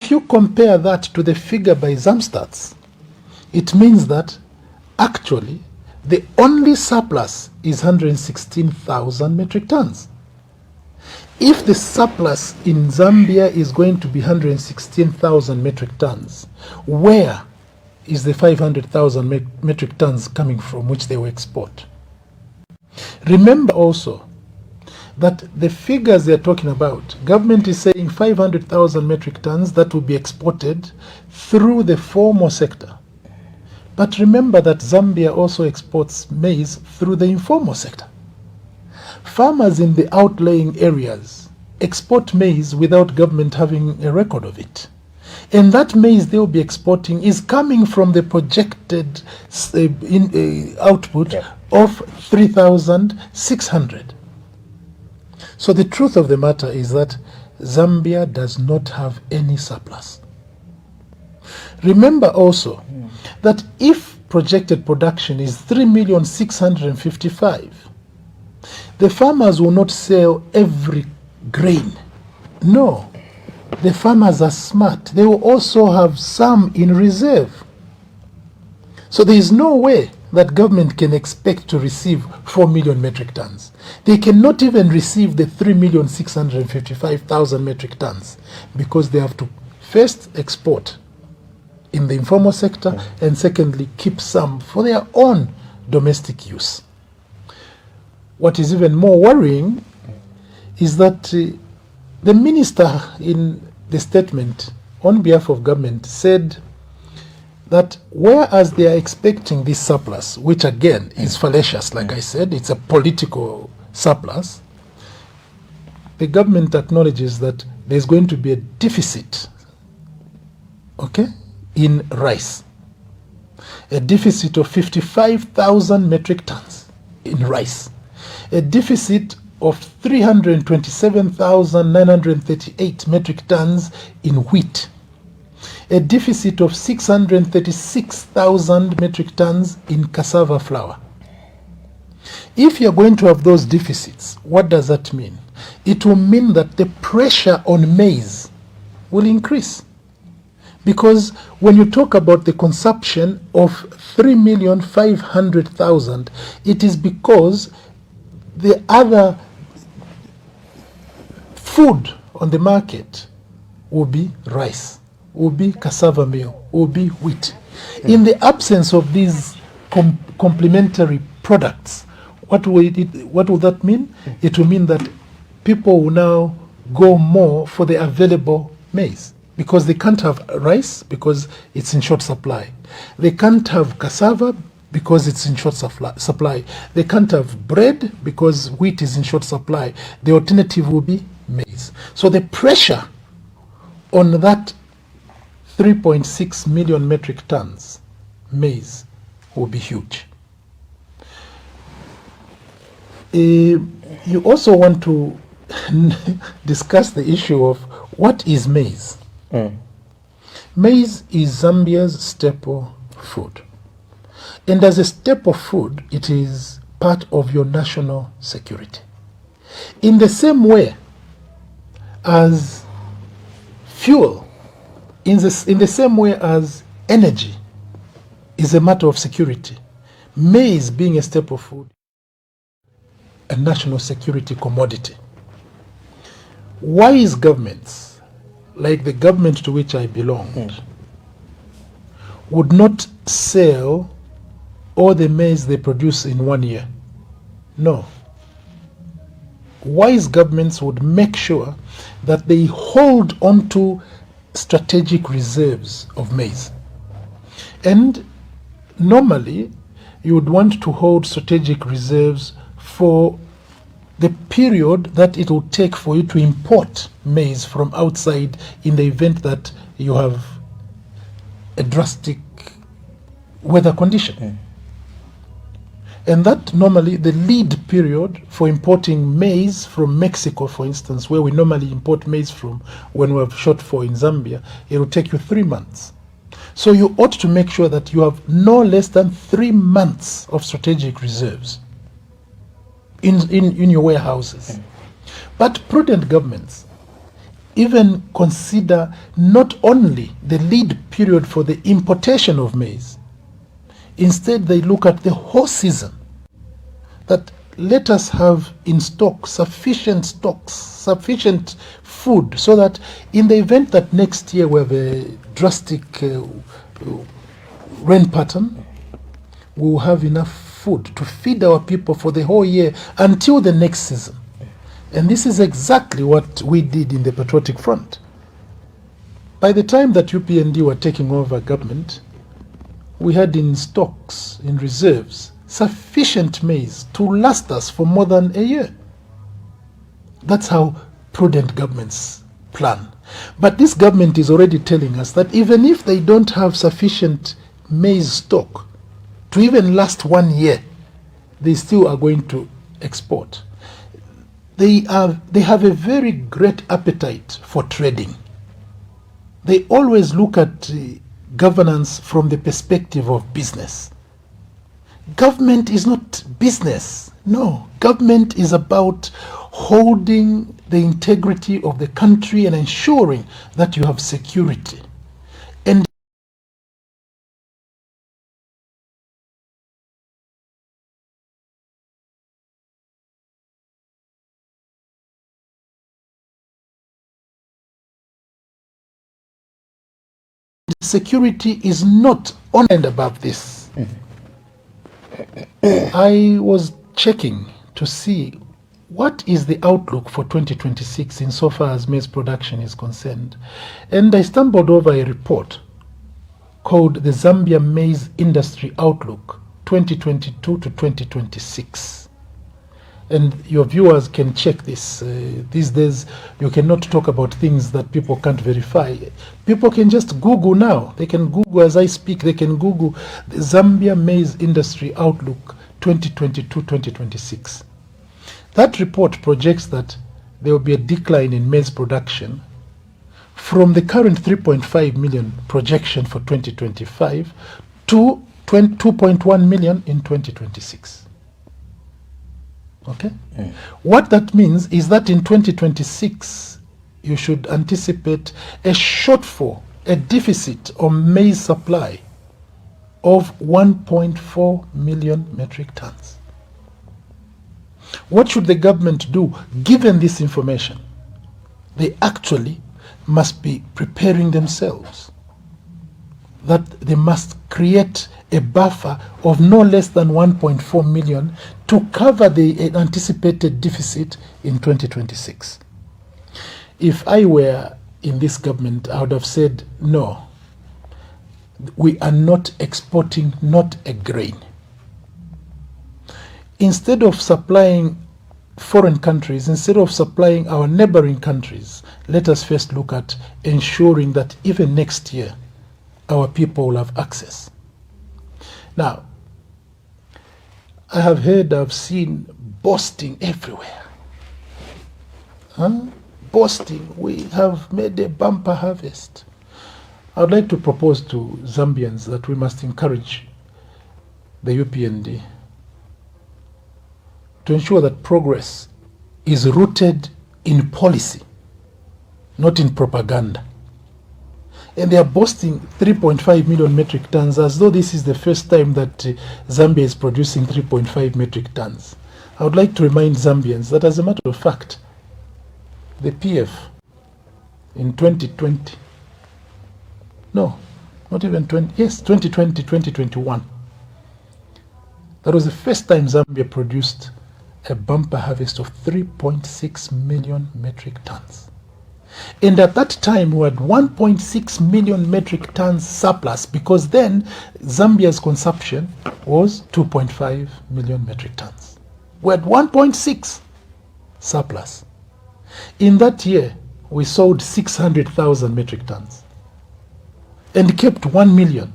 if you compare that to the figure by Zamstats, it means that actually the only surplus is 116,000 metric tons. If the surplus in Zambia is going to be 116,000 metric tons, where is the 500,000 metric tons coming from which they will export? Remember also that the figures they're talking about, government is saying 500,000 metric tons that will be exported through the formal sector. But remember that Zambia also exports maize through the informal sector. Farmers in the outlying areas export maize without government having a record of it. And that maize they will be exporting is coming from the projected output of 3,600. So the truth of the matter is that Zambia does not have any surplus. Remember also that if projected production is 3,655,000, the farmers will not sell every grain. No, the farmers are smart. They will also have some in reserve. So there is no way that government can expect to receive 4 million metric tons. They cannot even receive the 3,655,000 metric tons because they have to first export in the informal sector and secondly keep some for their own domestic use. What is even more worrying is that the minister in the statement on behalf of government said that whereas they are expecting this surplus, which again is fallacious, like I said, it's a political surplus, the government acknowledges that there's going to be a deficit, in rice. A deficit of 55,000 metric tons in rice. A deficit of 327,938 metric tons in wheat. A deficit of 636,000 metric tons in cassava flour. If you're going to have those deficits, what does that mean? It will mean that the pressure on maize will increase. Because when you talk about the consumption of 3,500,000, it is because the other food on the market will be rice, will be cassava meal, will be wheat. In the absence of these complementary products, what will that mean? It will mean that people will now go more for the available maize because they can't have rice because it's in short supply. They can't have cassava because it's in short supply. They can't have bread because wheat is in short supply. The alternative will be maize. So the pressure on that 3.6 million metric tons maize will be huge. You also want to discuss the issue of what is maize. Maize is Zambia's staple food. And as a staple food, it is part of your national security. In the same way as fuel, in the same way as energy is a matter of security, maize being a staple food, a national security commodity. Wise governments, like the government to which I belonged, would not sell all the maize they produce in 1 year. No. Wise governments would make sure that they hold on to strategic reserves of maize. And normally, you would want to hold strategic reserves for the period that it will take for you to import maize from outside in the event that you have a drastic weather condition. And that normally, the lead period for importing maize from Mexico, for instance, where we normally import maize from when we have shortfall in Zambia, it will take you 3 months. So you ought to make sure that you have no less than 3 months of strategic reserves in your warehouses. But prudent governments, even consider not only the lead period for the importation of maize. Instead, they look at the whole season. That let us have in stock sufficient food, so that in the event that next year we have a drastic rain pattern, we will have enough food to feed our people for the whole year until the next season. And this is exactly what we did in the Patriotic Front. By the time that UPND were taking over government, we had in stocks, in reserves, sufficient maize to last us for more than a year. That's how prudent governments plan. But this government is already telling us that even if they don't have sufficient maize stock to even last 1 year, they still are going to export. They have a very great appetite for trading. They always look at governance from the perspective of business. Government is not business. No, government is about holding the integrity of the country and ensuring that you have security. And security is not on and above this. I was checking to see what is the outlook for 2026 insofar as maize production is concerned. And I stumbled over a report called the Zambia Maize Industry Outlook 2022 to 2026. And your viewers can check this. These days, you cannot talk about things that people can't verify. People can just Google now. They can Google as I speak. They can Google the Zambia Maize Industry Outlook 2022-2026. That report projects that there will be a decline in maize production from the current 3.5 million projection for 2025 to 2.1 million in 2026. Okay? What that means is that in 2026, you should anticipate a shortfall, a deficit on maize supply of 1.4 million metric tons. What should the government do given this information? They actually must be preparing themselves. That they must create a buffer of no less than 1.4 million to cover the anticipated deficit in 2026. If I were in this government, I would have said, no, we are not exporting not a grain. Instead of supplying foreign countries, instead of supplying our neighboring countries, let us first look at ensuring that even next year, our people will have access. Now, I have heard, I've seen boasting everywhere. Boasting, we have made a bumper harvest. I would like to propose to Zambians that we must encourage the UPND to ensure that progress is rooted in policy, not in propaganda. And they are boasting 3.5 million metric tons as though this is the first time that Zambia is producing 3.5 metric tons. I would like to remind Zambians that, as a matter of fact, the PF in 2020, no, not even 2020, 2021, that was the first time Zambia produced a bumper harvest of 3.6 million metric tons. And at that time, we had 1.6 million metric tons surplus, because then Zambia's consumption was 2.5 million metric tons. We had 1.6 surplus. In that year, we sold 600,000 metric tons and kept 1 million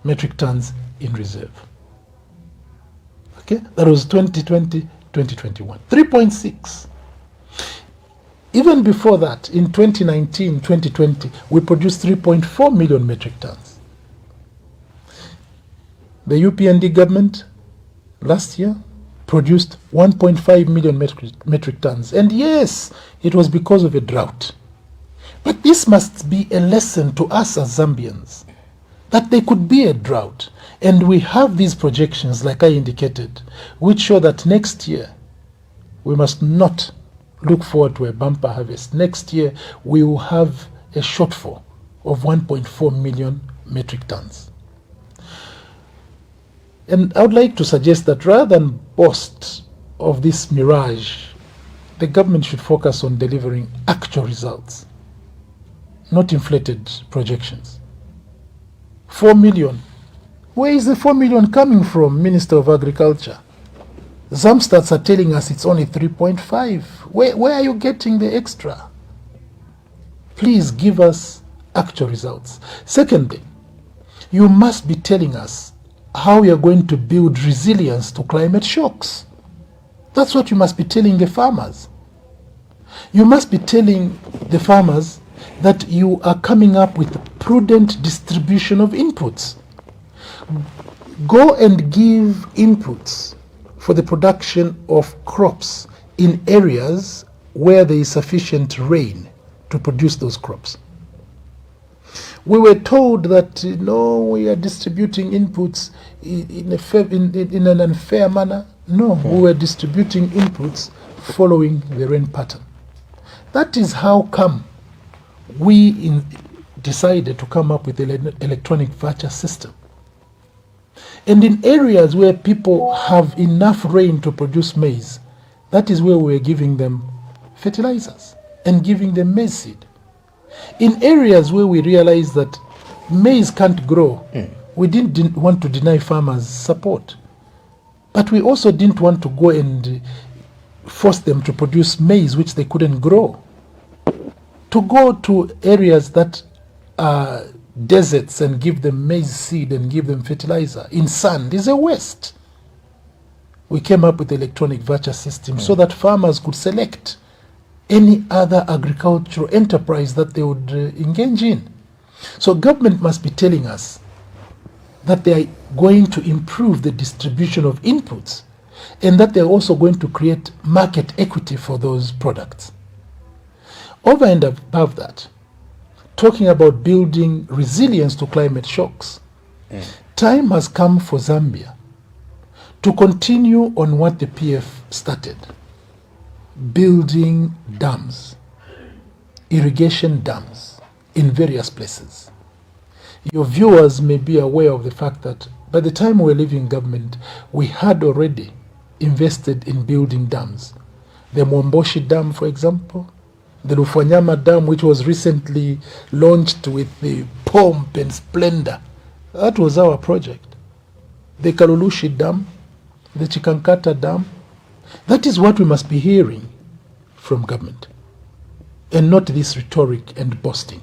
metric tons in reserve. Okay, that was 2020, 2021. 3.6. Even before that, in 2019, 2020, we produced 3.4 million metric tons. The UPND government last year produced 1.5 million metric tons. And yes, it was because of a drought. But this must be a lesson to us as Zambians, that there could be a drought. And we have these projections, like I indicated, which show that next year we must not look forward to a bumper harvest. Next year we will have a shortfall of 1.4 million metric tons. And I would like to suggest that rather than boast of this mirage, the government should focus on delivering actual results, not inflated projections. 4 million. Where is the 4 million coming from, Minister of Agriculture? Zamstats are telling us it's only 3.5. Where are you getting the extra? Please give us actual results. Secondly, you must be telling us how you are going to build resilience to climate shocks. That's what you must be telling the farmers. You must be telling the farmers that you are coming up with a prudent distribution of inputs. Go and give inputs for the production of crops in areas where there is sufficient rain to produce those crops. We were told that we are distributing inputs in an unfair manner. No, we were distributing inputs following the rain pattern. That is how come we decided to come up with the electronic voucher system. And in areas where people have enough rain to produce maize, that is where we're giving them fertilizers and giving them maize seed. In areas where we realize that maize can't grow, we didn't want to deny farmers support. But we also didn't want to go and force them to produce maize which they couldn't grow. To go to areas that are deserts and give them maize seed and give them fertilizer in sand is a waste. We came up with the electronic voucher system so that farmers could select any other agricultural enterprise that they would engage in. So government must be telling us that they are going to improve the distribution of inputs and that they're also going to create market equity for those products. Over and above that, talking about building resilience to climate shocks, time has come for Zambia to continue on what the PF started, building dams, irrigation dams in various places. Your viewers may be aware of the fact that by the time we were leaving government, we had already invested in building dams. The Mwomboshi Dam, for example, the Lufwanyama Dam, which was recently launched with the pomp and splendor, that was our project. The Kalulushi Dam, the Chikankata Dam, that is what we must be hearing from government, and not this rhetoric and boasting.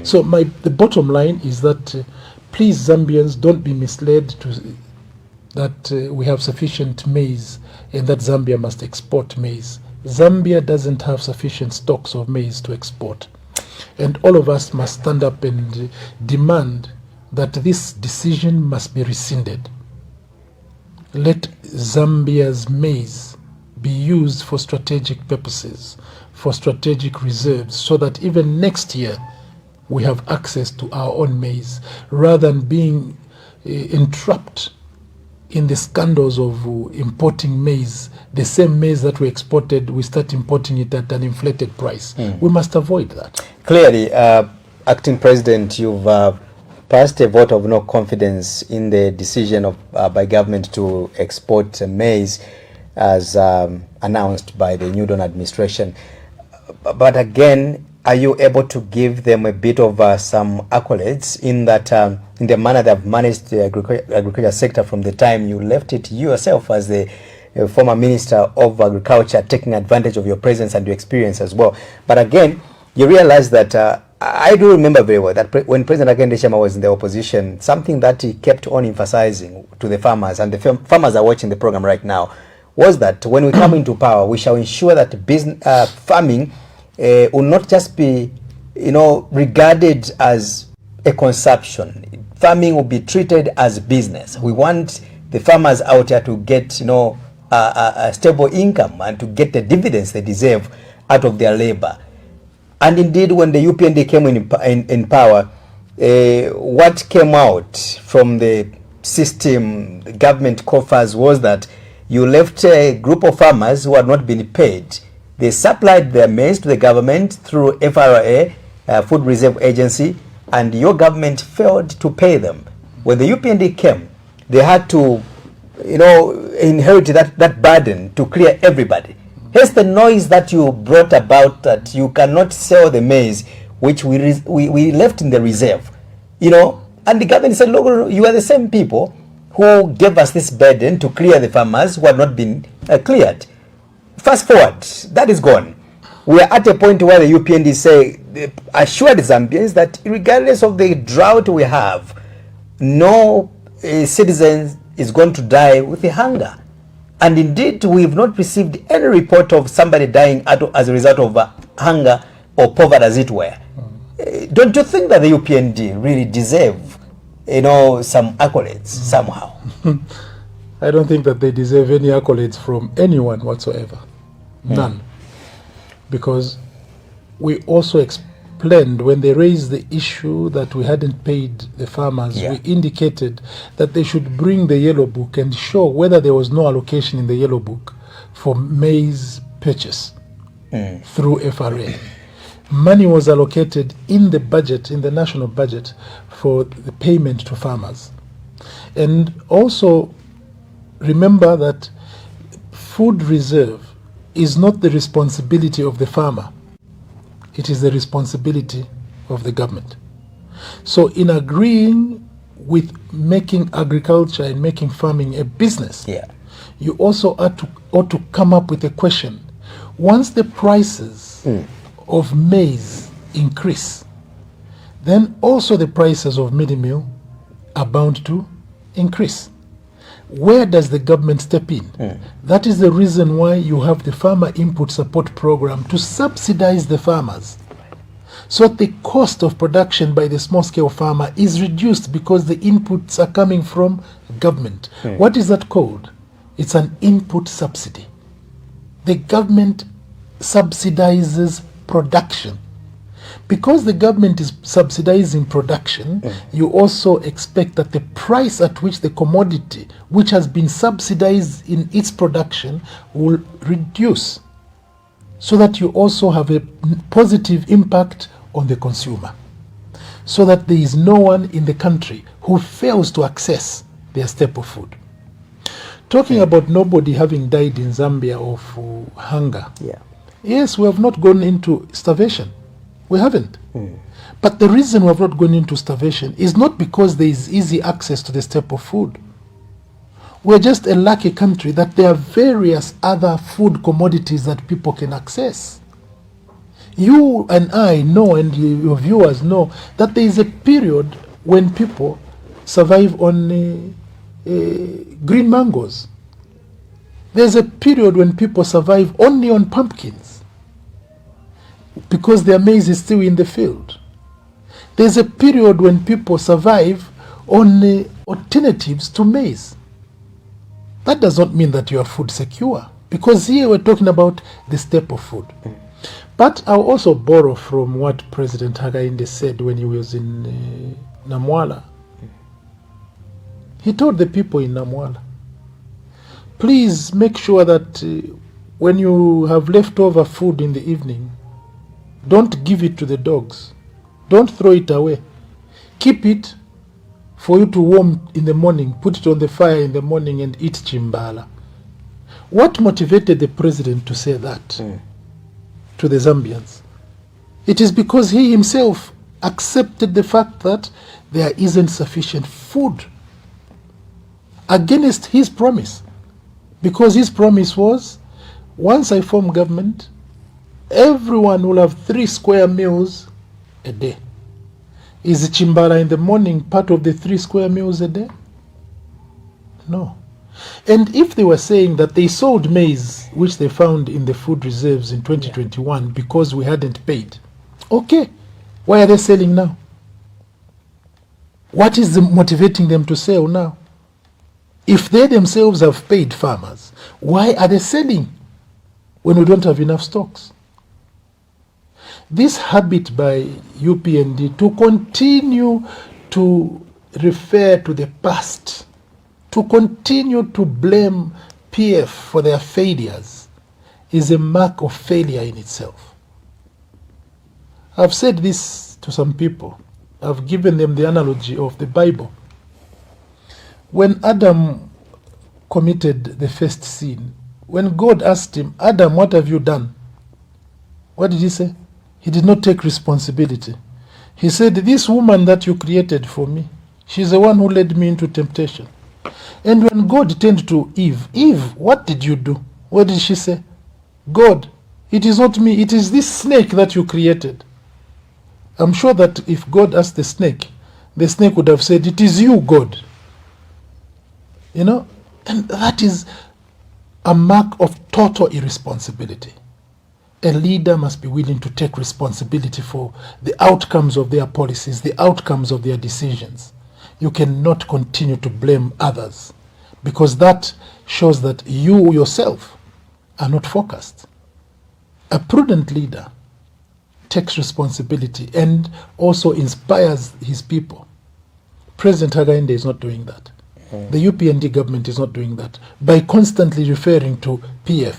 So the bottom line is that please, Zambians, don't be misled that we have sufficient maize and that Zambia must export maize. Zambia doesn't have sufficient stocks of maize to export. And all of us must stand up and demand that this decision must be rescinded. Let Zambia's maize be used for strategic purposes, for strategic reserves, so that even next year we have access to our own maize, rather than being entrapped in the scandals of importing maize. The same maize that we exported, we start importing it at an inflated price. We must avoid that. Clearly, Acting President, you've passed a vote of no confidence in the decision of by government to export maize as announced by the New Dawn administration. But again, are you able to give them a bit of some accolades in that in the manner they have managed the agriculture sector from the time you left it yourself as the former Minister of Agriculture, taking advantage of your presence and your experience as well? But again, you realize that I do remember very well that when President Hakainde Hichilema was in the opposition, something that he kept on emphasizing to the farmers, and the farmers are watching the program right now, was that when we come into power, we shall ensure that business, farming will not just be, regarded as a consumption. Farming will be treated as business. We want the farmers out here to get, a stable income and to get the dividends they deserve out of their labor. And indeed, when the UPND came in power, what came out from the system, the government coffers, was that you left a group of farmers who had not been paid. They supplied their maize to the government through FRA, Food Reserve Agency, and your government failed to pay them. When the UPND came, they had to, inherit that burden to clear everybody. Here's the noise that you brought about, that you cannot sell the maize which we left in the reserve, and the government said, look, you are the same people who gave us this burden to clear the farmers who have not been cleared. Fast forward, that is gone. We are at a point where the UPND say, assured Zambians that regardless of the drought we have, no citizen is going to die with hunger. And indeed, we've not received any report of somebody dying as a result of hunger or poverty, as it were. Don't you think that the UPND really deserve, some accolades somehow? I don't think that they deserve any accolades from anyone whatsoever. None. Because we also explained, when they raised the issue that we hadn't paid the farmers, we indicated that they should bring the yellow book and show whether there was no allocation in the yellow book for maize purchase through FRA. Money was allocated in the budget, in the national budget, for the payment to farmers. And also remember that food reserve is not the responsibility of the farmer. It is the responsibility of the government. So in agreeing with making agriculture and making farming a business, you also ought to come up with a question. Once the prices of maize increase, then also the prices of midi meal are bound to increase. Where does the government step in? That is the reason why you have the Farmer Input Support Program to subsidize the farmers, so the cost of production by the small-scale farmer is reduced because the inputs are coming from government. What is that called? It's an input subsidy. The government subsidizes production. Because the government is subsidizing production, you also expect that the price at which the commodity, which has been subsidized in its production, will reduce, so that you also have a positive impact on the consumer, so that there is no one in the country who fails to access their staple food. Talking about nobody having died in Zambia of hunger. Yes, we have not gone into starvation. We haven't. But the reason we have not gone into starvation is not because there is easy access to the staple food. We're just a lucky country that there are various other food commodities that people can access. You and I know, and your viewers know, that there is a period when people survive on green mangoes. There's a period when people survive only on pumpkins, because their maize is still in the field. There's a period when people survive on alternatives to maize. That does not mean that you are food secure, because here we're talking about the staple food. But I'll also borrow from what President Hakainde said when he was in Namwala. He told the people in Namwala, please make sure that when you have leftover food in the evening, don't give it to the dogs. Don't throw it away. Keep it for you to warm in the morning. Put it on the fire in the morning and eat chimbala. What motivated the president to say that to the Zambians? It is because he himself accepted the fact that there isn't sufficient food, against his promise. Because his promise was, once I form government, everyone will have 3 square meals a day. Is chimbala in the morning part of the 3 square meals a day? No. And if they were saying that they sold maize, which they found in the food reserves in 2021 because we hadn't paid, okay, why are they selling now? What is motivating them to sell now? If they themselves have paid farmers, why are they selling when we don't have enough stocks? this habit by UPND to continue to refer to the past, to continue to blame PF for their failures, is a mark of failure in itself. I've said this to some people. I've given them the analogy of the Bible. When Adam committed the first sin, when God asked him, Adam, what have you done? What did he say? He did not take responsibility. He said, this woman that you created for me, she's the one who led me into temptation. And when God turned to Eve, Eve, what did you do? What did she say? God, it is not me, it is this snake that you created. I'm sure that if God asked the snake would have said, it is you, God. You know, and that is a mark of total irresponsibility. A leader must be willing to take responsibility for the outcomes of their policies, the outcomes of their decisions. You cannot continue to blame others, because that shows that you yourself are not focused. A prudent leader takes responsibility and also inspires his people. President Hakainde is not doing that. The UPND government is not doing that by constantly referring to PF.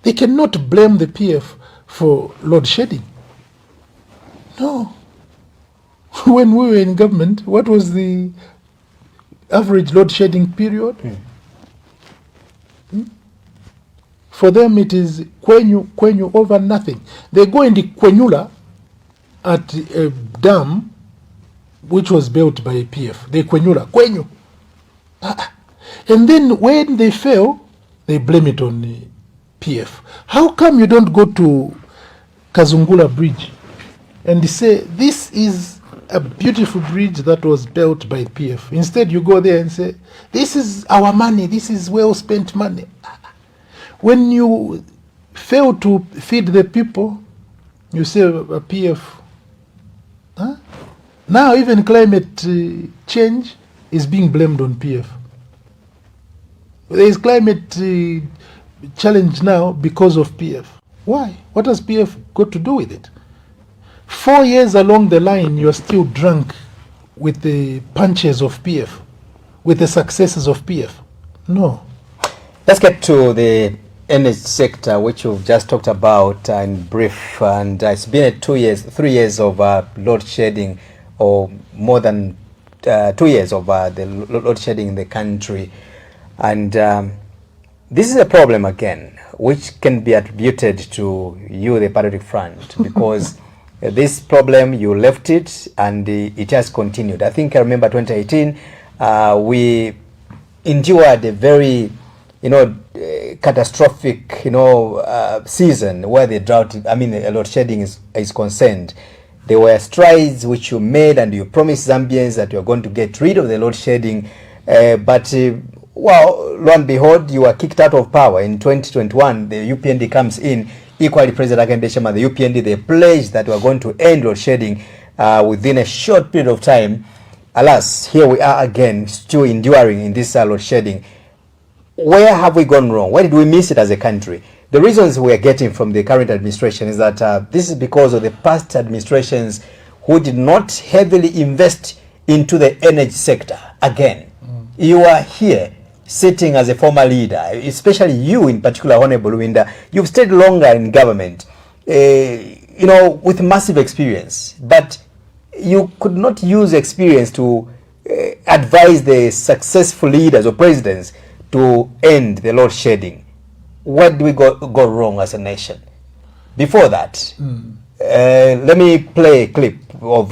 They cannot blame the PF for load shedding. No. When we were in government, what was the average load shedding period? For them, it is kwenyu over nothing. They go in the kwenyula at a dam which was built by PF. They kwenyu. And then when they fail, they blame it on the PF. How come you don't go to Kazungula Bridge and say, this is a beautiful bridge that was built by PF? Instead, you go there and say, this is our money, this is well spent money. When you fail to feed the people, you say a PF. Now even climate change is being blamed on PF. There is climate challenge now because of PF. Why? What has PF got to do with it? 4 years along the line, you are still drunk with the punches of PF, with the successes of PF. No. Let's get to the energy sector, which you've just talked about in brief. And it's been 3 years of load shedding, or more than 2 years of the load shedding in the country. And this is a problem again, which can be attributed to you, the Patriotic Front, because this problem, you left it and it has continued. I think I remember 2018, we endured a very, catastrophic, season where the drought, load shedding is concerned. There were strides which you made, and you promised Zambians that you are going to get rid of the load shedding. But lo and behold, you were kicked out of power. In 2021, the UPND comes in. Equally, President Hakainde Hichilema, the UPND, they pledged that we are going to end load shedding within a short period of time. Alas, here we are again, still enduring in this load shedding. Where have we gone wrong? Where did we miss it as a country? The reasons we are getting from the current administration is that this is because of the past administrations who did not heavily invest into the energy sector. Again, you are here sitting as a former leader, especially you in particular, Honorable Lubinda. You've stayed longer in government, with massive experience, but you could not use experience to advise the successful leaders or presidents to end the load shedding. What do we go wrong as a nation? Before that, let me play a clip of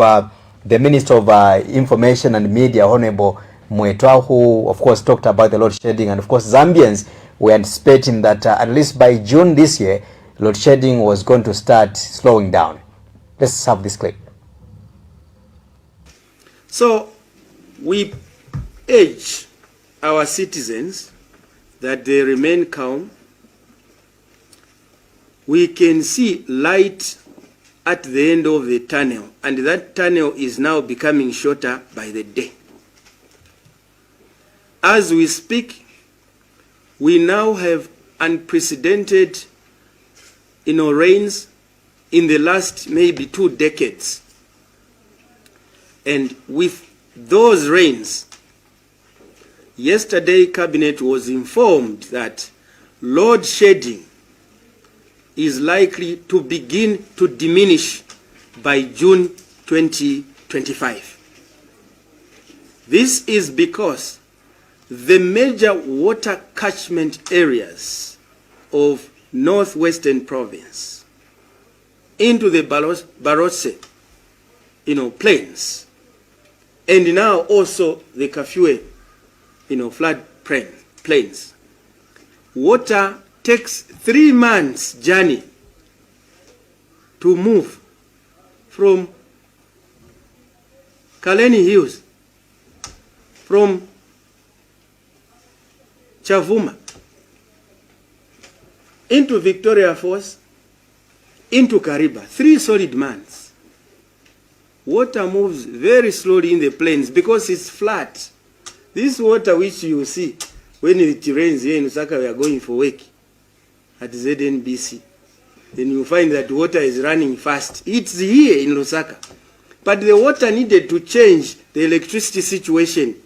the Minister of Information and Media, Honorable Mwetwa, who of course talked about the load shedding, and of course Zambians were anticipating that at least by June this year, load shedding was going to start slowing down. Let's have this clip. So we urge our citizens that they remain calm. We can see light at the end of the tunnel, and that tunnel is now becoming shorter by the day. As we speak, we now have unprecedented rains in the last maybe 2 decades. And with those rains, yesterday Cabinet was informed that load shedding is likely to begin to diminish by June 2025. This is because the major water catchment areas of northwestern province into the Barotse, plains, and now also the Kafue, flood plains. Water takes 3 months journey to move from Kaleni Hills, from Chavuma, into Victoria Falls, into Kariba. 3 solid months. Water moves very slowly in the plains because it's flat. This water which you see when it rains here in Lusaka, we are going for work at ZNBC. Then you find that water is running fast. It's here in Lusaka. But the water needed to change the electricity situation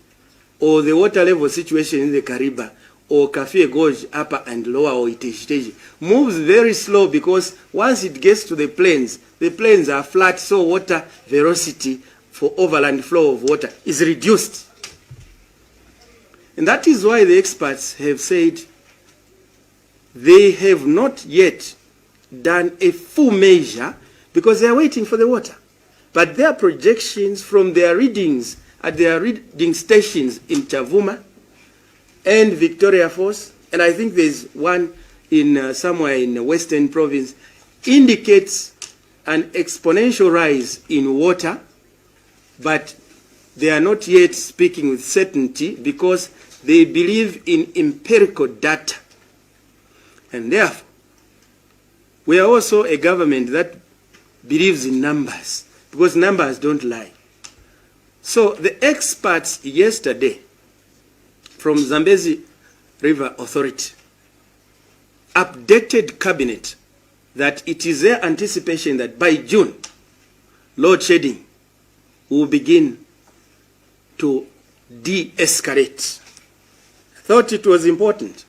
or the water level situation in the Kariba or Kafue Gorge upper and lower or Iteji moves very slow because once it gets to the plains are flat, so water velocity for overland flow of water is reduced. And that is why the experts have said they have not yet done a full measure because they are waiting for the water. But their projections from their readings at their reading stations in Chavuma and Victoria Falls, and I think there's one in somewhere in the Western Province, indicates an exponential rise in water, but they are not yet speaking with certainty because they believe in empirical data. And therefore, we are also a government that believes in numbers, because numbers don't lie. So the experts yesterday from Zambezi River Authority updated Cabinet that it is their anticipation that by June, load shedding will begin to de-escalate. I thought it was important.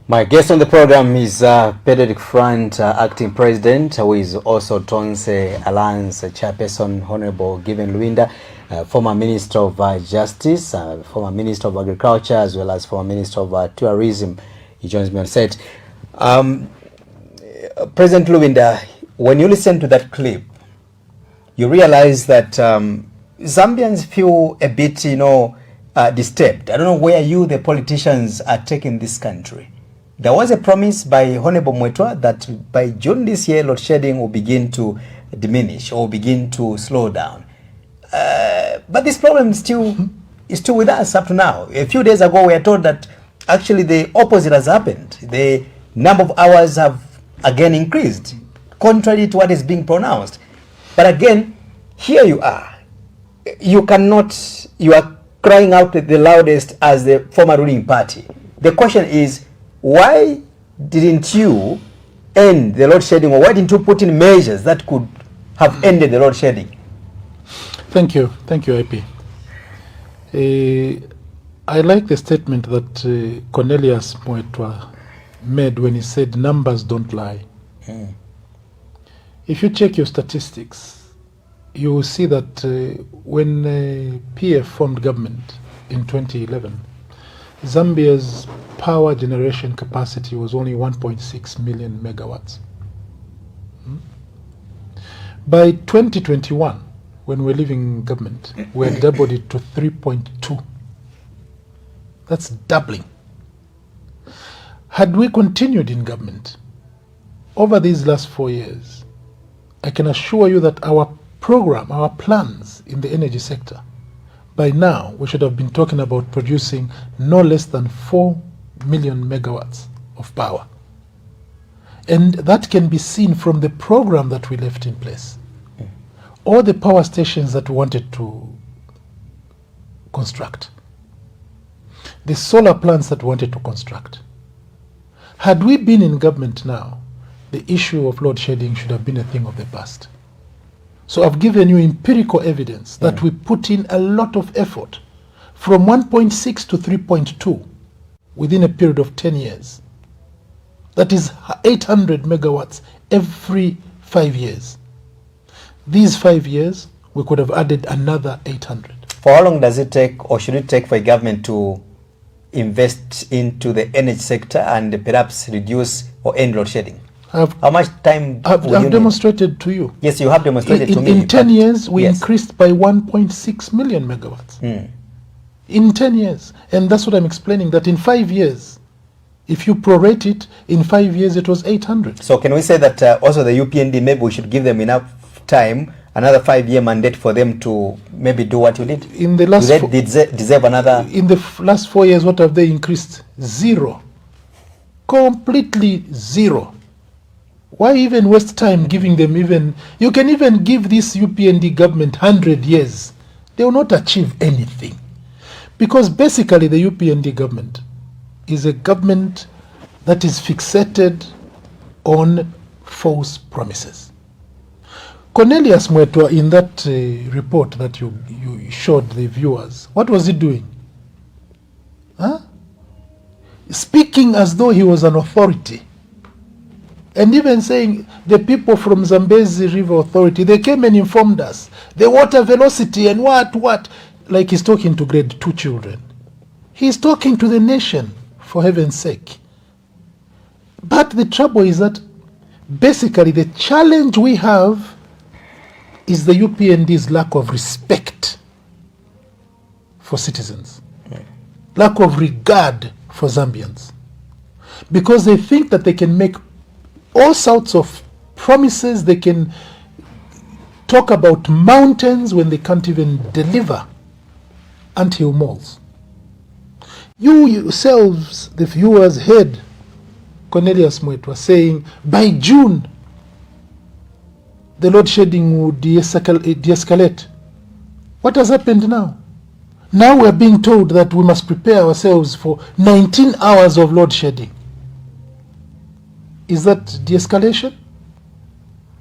My guest on the program is Patriotic Front Acting President, who is also Tonse Alliance Chairperson, Honorable Given Lubinda, former Minister of Justice, former Minister of Agriculture, as well as former Minister of Tourism. He joins me on set. President Lubinda, when you listen to that clip, you realize that Zambians feel a bit, disturbed. I don't know where you, the politicians, are taking this country. There was a promise by Honorable Mwetwa that by June this year, load shedding will begin to diminish or begin to slow down. But this problem is still with us up to now. A few days ago, we were told that actually the opposite has happened. The number of hours have again increased, contrary to what is being pronounced. But again, here you are. You are crying out the loudest as the former ruling party. The question is, why didn't you end the load shedding, or why didn't you put in measures that could have ended the load shedding? Thank you, IP. I like the statement that Cornelius Mwetwa made when he said numbers don't lie. If you check your statistics, you will see that when PF formed government in 2011, Zambia's power generation capacity was only 1.6 million megawatts. By 2021, when we're leaving government, we had doubled it to 3.2. That's doubling. Had we continued in government over these last 4 years, I can assure you that our program, our plans in the energy sector, by now we should have been talking about producing no less than 4 million megawatts of power. And that can be seen from the program that we left in place. All the power stations that we wanted to construct, the solar plants that we wanted to construct, Had we been in government now, the issue of load shedding should have been a thing of the past. So I've given you empirical evidence that we put in a lot of effort from 1.6 to 3.2 within a period of 10 years. That is 800 megawatts every 5 years. These 5 years, we could have added another 800. For how long does it take, or should it take, for a government to invest into the energy sector and perhaps reduce or end load shedding? How much time I've will you demonstrated need? To you. Yes, you have demonstrated to me. In 10 years, we increased by 1.6 million megawatts. In 10 years. And that's what I'm explaining, that in 5 years, if you prorate it, in 5 years it was 800. So can we say that also the UPND, maybe we should give them enough time, another 5-year mandate for them to maybe do what you did? In the last do they deserve another? In the last 4 years, what have they increased? Zero. Completely zero. Why even waste time giving them even... You can even give this UPND government 100 years. They will not achieve anything. Because basically the UPND government is a government that is fixated on false promises. Cornelius Mwetwa, in that report that you showed the viewers, what was he doing? Huh? Speaking as though he was an authority. And even saying the people from Zambezi River Authority, they came and informed us. The water velocity and what. Like he's talking to grade 2 children. He's talking to the nation, for heaven's sake. But the trouble is that basically the challenge we have is the UPND's lack of respect for citizens. Lack of regard for Zambians. Because they think that they can make all sorts of promises, they can talk about mountains when they can't even deliver anthill malls. You yourselves, the viewers, heard Cornelius Mwetwa saying by June the load shedding would de-escalate. What has happened now? Now we are being told that we must prepare ourselves for 19 hours of load shedding. Is that de-escalation?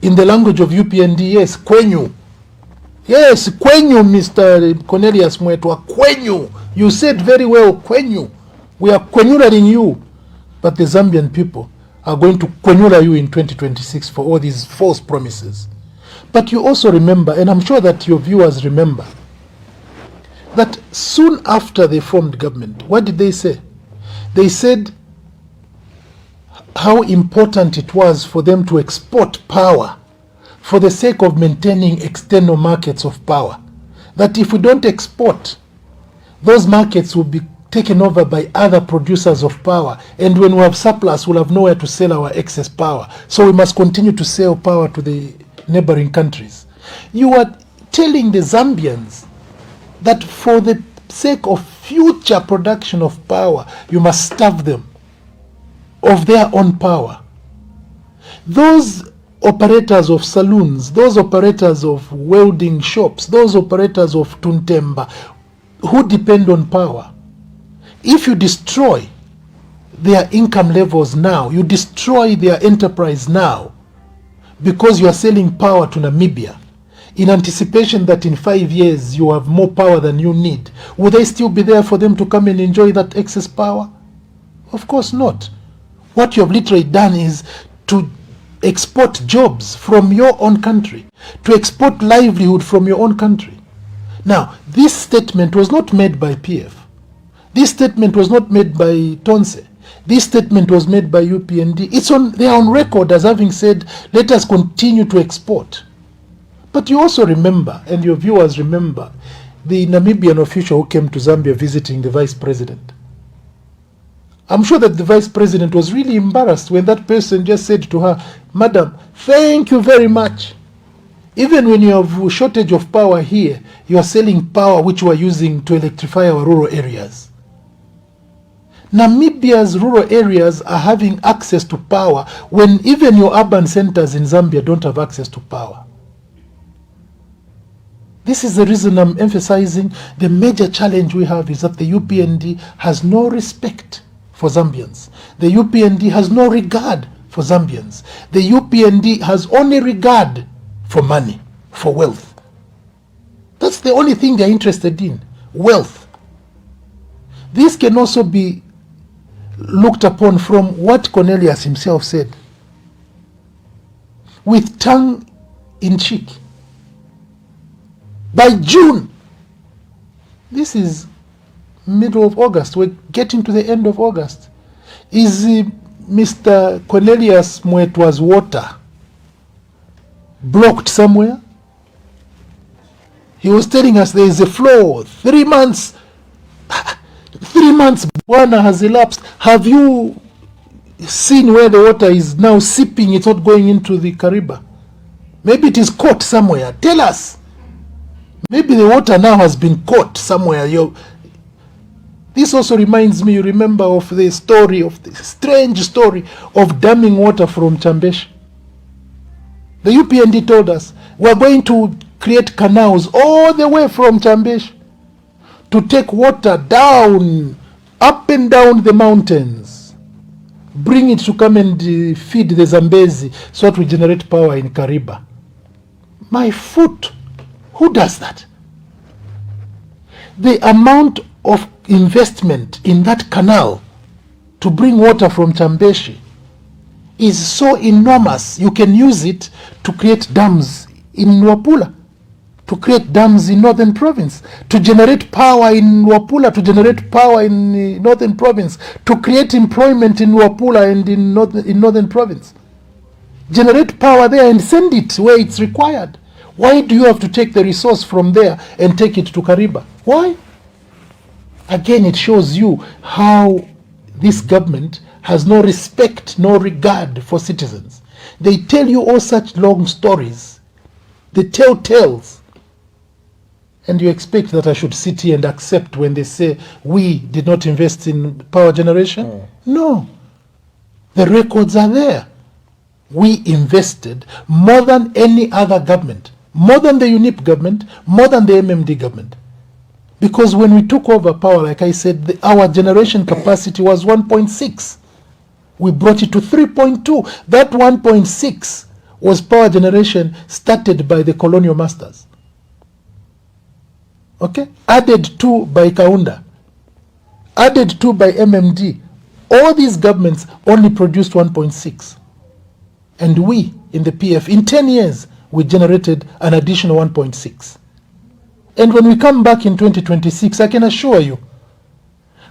In the language of UPND, yes, kwenyu. Yes, kwenyu, Mr. Cornelius Mwetwa, kwenyu. You said very well, kwenyu. We are kwenyulating you. But the Zambian people are going to kwenyula you in 2026 for all these false promises. But you also remember, and I'm sure that your viewers remember, that soon after they formed government, what did they say? They said how important it was for them to export power for the sake of maintaining external markets of power. That if we don't export, those markets will be taken over by other producers of power. And when we have surplus, we'll have nowhere to sell our excess power. So we must continue to sell power to the neighboring countries. You are telling the Zambians that for the sake of future production of power, you must starve them of their own power. Those operators of saloons, those operators of welding shops, those operators of tuntemba who depend on power, if you destroy their income levels now, you destroy their enterprise now because you are selling power to Namibia in anticipation that in 5 years you have more power than you need, will they still be there for them to come and enjoy that excess power? Of course not. What you have literally done is to export jobs from your own country, to export livelihood from your own country. Now, this statement was not made by PF. This statement was not made by Tonse. This statement was made by UPND. They are on record as having said, let us continue to export. But you also remember, and your viewers remember, the Namibian official who came to Zambia visiting the vice president. I'm sure that the vice president was really embarrassed when that person just said to her, Madam, thank you very much. Even when you have a shortage of power here, you are selling power which we are using to electrify our rural areas. Namibia's rural areas are having access to power when even your urban centers in Zambia don't have access to power. This is the reason I'm emphasizing the major challenge we have is that the UPND has no respect for Zambians. The UPND has no regard for Zambians. The UPND has only regard for money, for wealth. That's the only thing they're interested in, wealth. This can also be looked upon from what Cornelius himself said. With tongue in cheek. By June, this is middle of August, we're getting to the end of August, is Mr. Cornelius Mwetwa's water blocked somewhere? He was telling us there is a flow, 3 months, 3 months, Bwana has elapsed. Have you seen where the water is now seeping? It's not going into the Kariba. Maybe it is caught somewhere. Tell us. Maybe the water now has been caught somewhere. This also reminds me, you remember, of the story, of the strange story of damming water from Chambesh. The UPND told us, we're going to create canals all the way from Chambesh to take water down, up and down the mountains, bring it to come and feed the Zambezi so that we generate power in Kariba. My foot, who does that? The amount of investment in that canal to bring water from Chambeshi is so enormous. You can use it to create dams in Nwapula, to create dams in Northern Province, to generate power in Nwapula, to generate power in the Northern Province, to create employment in Nwapula and in Northern Province. Generate power there and send it where it's required. Why do you have to take the resource from there and take it to Kariba? Why? Again, it shows you how this government has no respect, no regard for citizens. They tell you all such long stories. They tell tales. And you expect that I should sit here and accept when they say we did not invest in power generation? No. The records are there. We invested more than any other government, more than the UNIP government, more than the MMD government. Because when we took over power, like I said, our generation capacity was 1.6. We brought it to 3.2. That 1.6 was power generation started by the colonial masters. Okay? Added to by Kaunda. Added to by MMD. All these governments only produced 1.6. And we, in the PF, in 10 years, we generated an additional 1.6. And when we come back in 2026, I can assure you,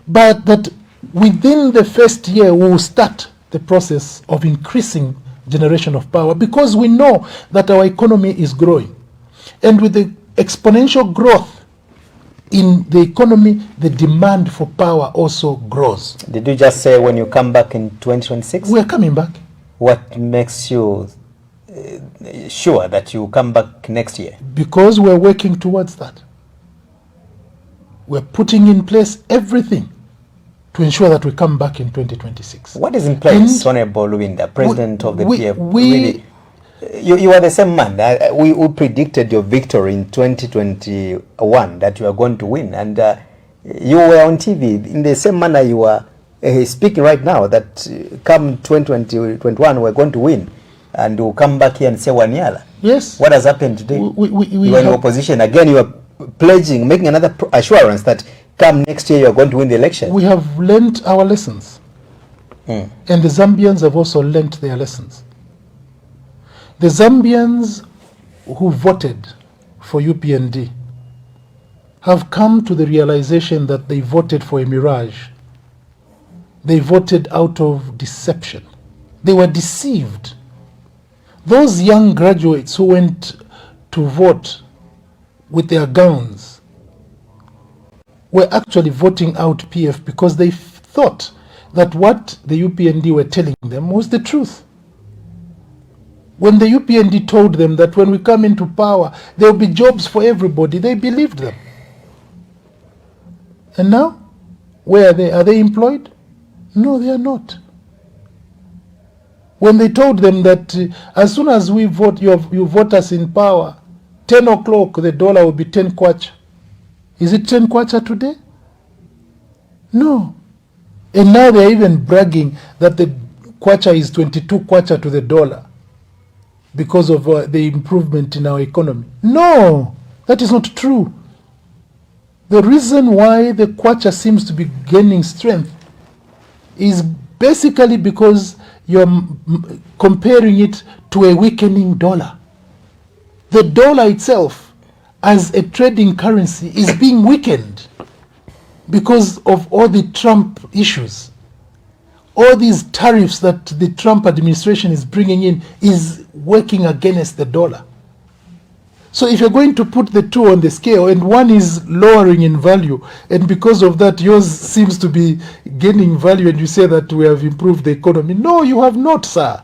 but that within the first year, we will start the process of increasing generation of power, because we know that our economy is growing. And with the exponential growth in the economy, the demand for power also grows. Did you just say when you come back in 2026? We are coming back. What makes you sure that you come back next year? Because we're working towards that. We're putting in place everything to ensure that we come back in 2026. What is in place, Honorable Lubinda, President of the PF? Really, you are the same man. We predicted your victory in 2021, that you are going to win. And you were on TV in the same manner you are speaking right now, that come 2021, we're going to win. And we'll come back here and say Waniala. Yes. What has happened today? We you are in opposition. Again, you are pledging, making another assurance that come next year you are going to win the election. We have learnt our lessons. And the Zambians have also learnt their lessons. The Zambians who voted for UPND have come to the realization that they voted for a mirage. They voted out of deception. They were deceived. Those young graduates who went to vote with their gowns were actually voting out PF because they thought that what the UPND were telling them was the truth. When the UPND told them that when we come into power, there will be jobs for everybody, they believed them. And now, where are they? Are they employed? No, they are not. When they told them that as soon as we vote, you vote us in power, 10 o'clock, the dollar will be 10 kwacha. Is it 10 kwacha today? No. And now they're even bragging that the kwacha is 22 kwacha to the dollar because of the improvement in our economy. No, that is not true. The reason why the kwacha seems to be gaining strength is basically because you're comparing it to a weakening dollar. The dollar itself, as a trading currency, is being weakened because of all the Trump issues. All these tariffs that the Trump administration is bringing in is working against the dollar. So if you're going to put the two on the scale and one is lowering in value, and because of that yours seems to be gaining value, and you say that we have improved the economy, no, you have not, sir.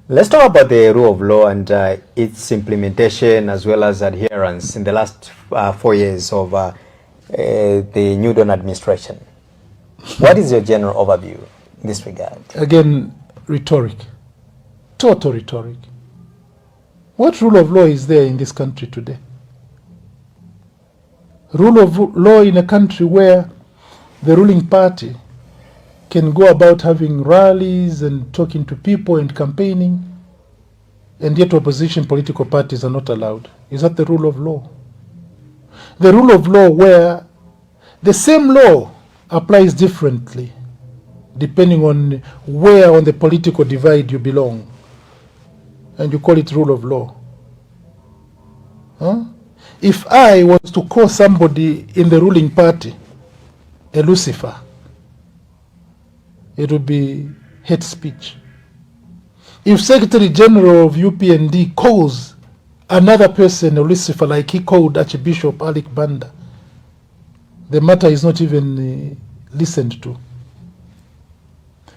Let's talk about the rule of law and its implementation as well as adherence in the last 4 years of the New Dawn administration. What is your general overview in this regard? Again, rhetoric. Total rhetoric. What rule of law is there in this country today? Rule of law in a country where the ruling party can go about having rallies and talking to people and campaigning, and yet opposition political parties are not allowed. Is that the rule of law? The rule of law where the same law applies differently depending on where on the political divide you belong, and you call it rule of law. Huh? If I was to call somebody in the ruling party a Lucifer, it would be hate speech. If Secretary General of UPND calls another person a Lucifer, like he called Archbishop Alec Banda, the matter is not even listened to.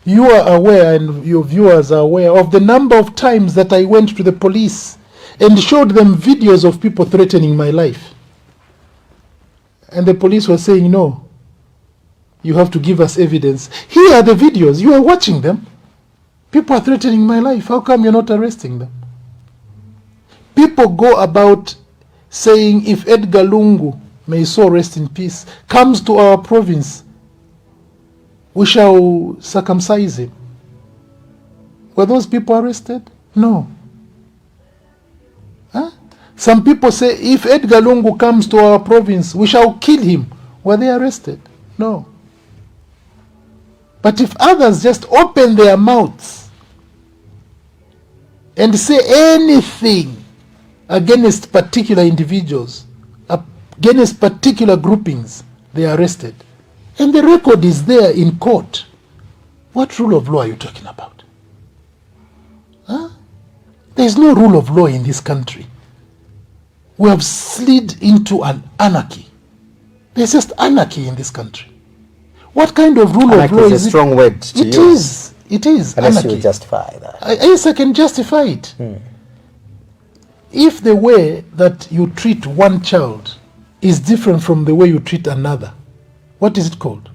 You are aware, and your viewers are aware, of the number of times that I went to the police and showed them videos of people threatening my life. And the police were saying, no, you have to give us evidence. Here are the videos. You are watching them. People are threatening my life. How come you're not arresting them? People go about saying, if Edgar Lungu, may his soul rest in peace, comes to our province, we shall circumcise him. Were those people arrested? No. Huh? Some people say, if Edgar Lungu comes to our province, we shall kill him. Were they arrested? No. But if others just open their mouths and say anything against particular individuals, against particular groupings, they are arrested. And the record is there in court. What rule of law are you talking about? Huh? There is no rule of law in this country. We have slid into an anarchy. There's just anarchy in this country. What kind of rule of law is it? Anarchy is a strong word to use. It is. Unless you justify that. Yes, I can justify it. If the way that you treat one child is different from the way you treat another, what is it called?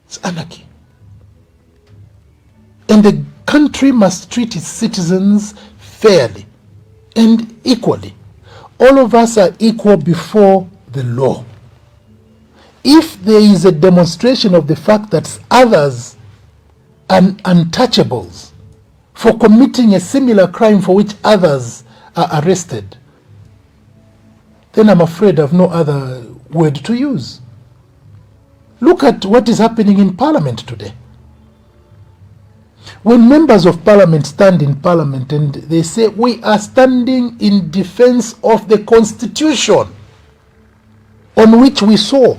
It's anarchy. And the country must treat its citizens fairly and equally. All of us are equal before the law. If there is a demonstration of the fact that others are untouchables for committing a similar crime for which others are arrested, then I'm afraid I've no other word to use. Look at what is happening in Parliament today. When members of Parliament stand in Parliament and they say, we are standing in defense of the Constitution on which we swore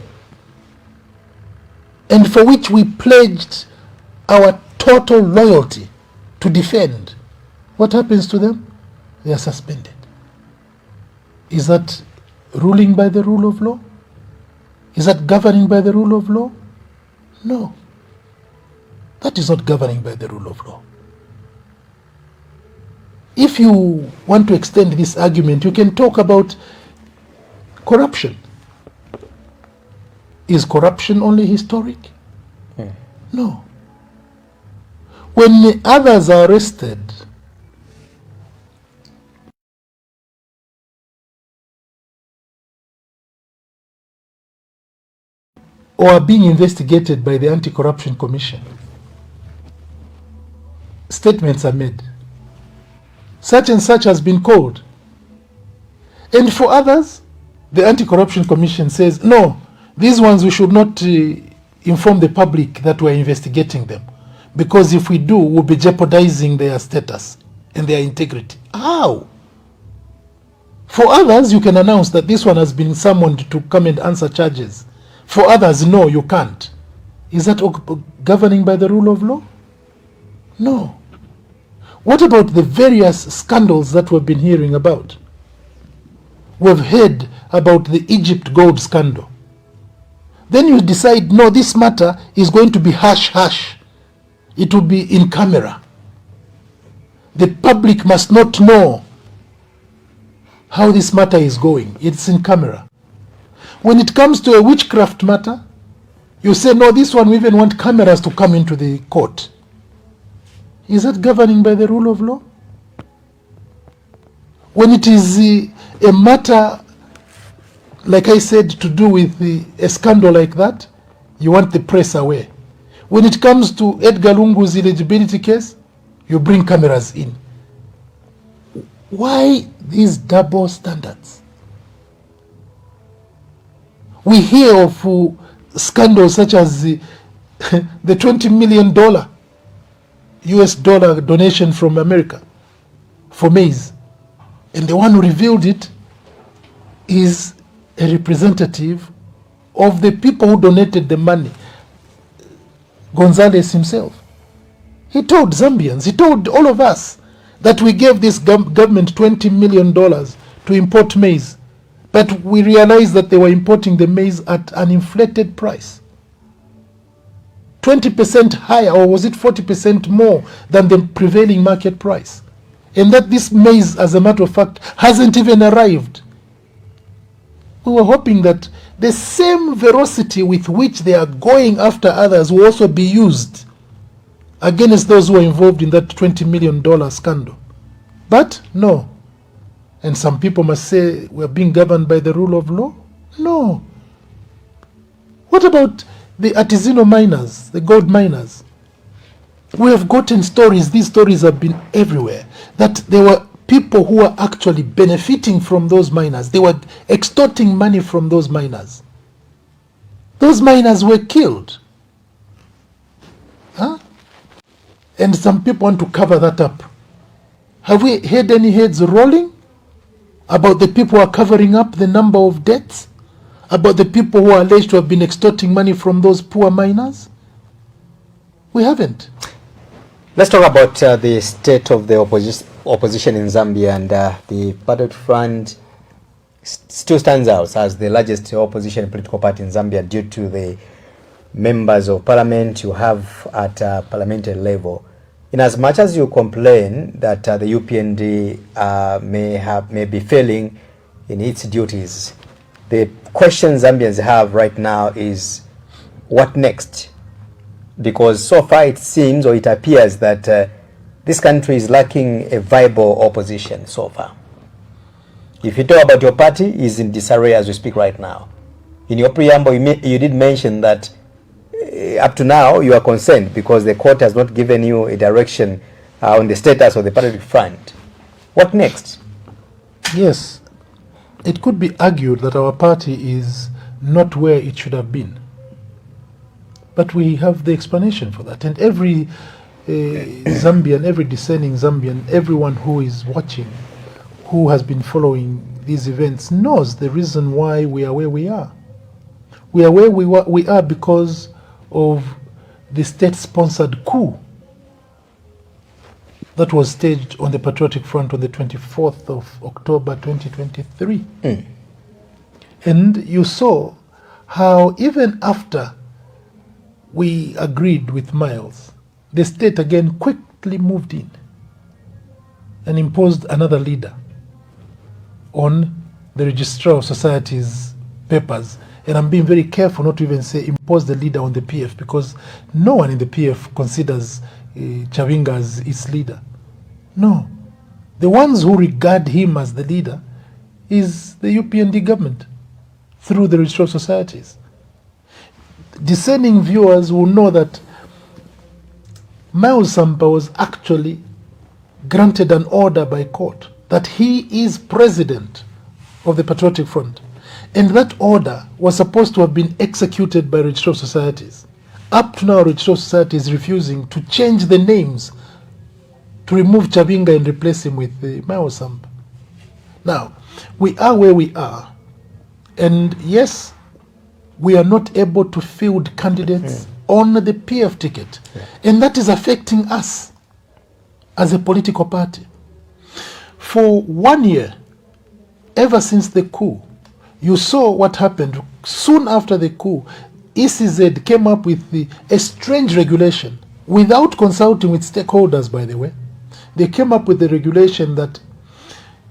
and for which we pledged our total loyalty to defend, what happens to them? They are suspended. Is that ruling by the rule of law? Is that governing by the rule of law? No. That is not governing by the rule of law. If you want to extend this argument, you can talk about corruption. Is corruption only historic? No. When others are arrested, or are being investigated by the Anti-Corruption Commission. Statements are made. Such and such has been called. And for others, the Anti-Corruption Commission says, no, these ones we should not inform the public that we're investigating them, because if we do, we'll be jeopardizing their status and their integrity. How? For others, you can announce that this one has been summoned to come and answer charges. For others, no, you can't. Is that governing by the rule of law? No. What about the various scandals that we've been hearing about? We've heard about the Egypt gold scandal. Then you decide, no, this matter is going to be hush-hush. It will be in camera. The public must not know how this matter is going. It's in camera. When it comes to a witchcraft matter, you say, no, this one we even want cameras to come into the court. Is that governing by the rule of law? When it is a matter, like I said, to do with a scandal like that, you want the press aware. When it comes to Edgar Lungu's eligibility case, you bring cameras in. Why these double standards? We hear of scandals such as the $20 million US dollar donation from America for maize. And the one who revealed it is a representative of the people who donated the money, Gonzalez himself. He told Zambians, he told all of us that we gave this government $20 million to import maize. But we realized that they were importing the maize at an inflated price. 20% higher, or was it 40% more than the prevailing market price? And that this maize, as a matter of fact, hasn't even arrived. We were hoping that the same ferocity with which they are going after others will also be used against those who are involved in that $20 million scandal. But no. And some people must say we're being governed by the rule of law? No. What about the artisanal miners, the gold miners? We have gotten stories, these stories have been everywhere, that there were people who were actually benefiting from those miners. They were extorting money from those miners. Those miners were killed. Huh? And some people want to cover that up. Have we heard any heads rolling about the people who are covering up the number of deaths? About the people who are alleged to have been extorting money from those poor miners? We haven't. Let's talk about the state of the opposition in Zambia, and the Patriot Front still stands out as the largest opposition political party in Zambia due to the members of parliament you have at parliamentary level. In as much as you complain that the UPND may be failing in its duties, the question Zambians have right now is, what next? Because so far it seems, or it appears, that this country is lacking a viable opposition so far. If you talk about your party, is in disarray as we speak right now. In your preamble, you did mention that up to now you are concerned because the court has not given you a direction on the status of the Patriot Front. What next? Yes, it could be argued that our party is not where it should have been. But we have the explanation for that. And every Zambian, every discerning Zambian, everyone who is watching, who has been following these events, knows the reason why we are where we are. We are where we are because of the state-sponsored coup that was staged on the Patriotic Front on the 24th of October 2023. And you saw how even after we agreed with Miles, the state again quickly moved in and imposed another leader on the Registrar of Society's papers. And I'm being very careful not to even say impose the leader on the PF, because no one in the PF considers Chawinga as its leader. No. The ones who regard him as the leader is the UPND government through the Registrar of Societies. discerning viewers will know that Maize was actually granted an order by court that he is president of the Patriotic Front. And that order was supposed to have been executed by Registrar of Societies. Up to now, Registrar of Society is refusing to change the names to remove Chabinga and replace him with Maize. Now, we are where we are. And yes, we are not able to field candidates on the PF ticket. And that is affecting us as a political party. For 1 year, ever since the coup, you saw what happened. Soon after the coup, ECZ came up with a strange regulation without consulting with stakeholders, by the way. They came up with the regulation that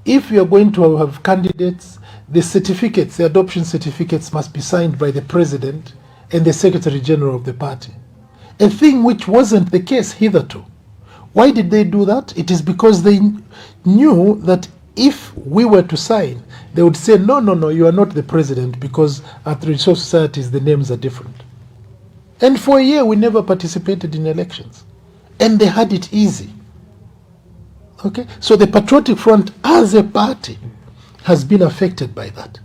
if you are going to have candidates, the certificates, the adoption certificates must be signed by the president and the secretary general of the party. A thing which wasn't the case hitherto. Why did they do that? It is because they knew that if we were to sign, they would say, no, you are not the president, because at the Resource Societies, the names are different. And for a year, we never participated in elections. And they had it easy. Okay? So the Patriotic Front, as a party, has been affected by that.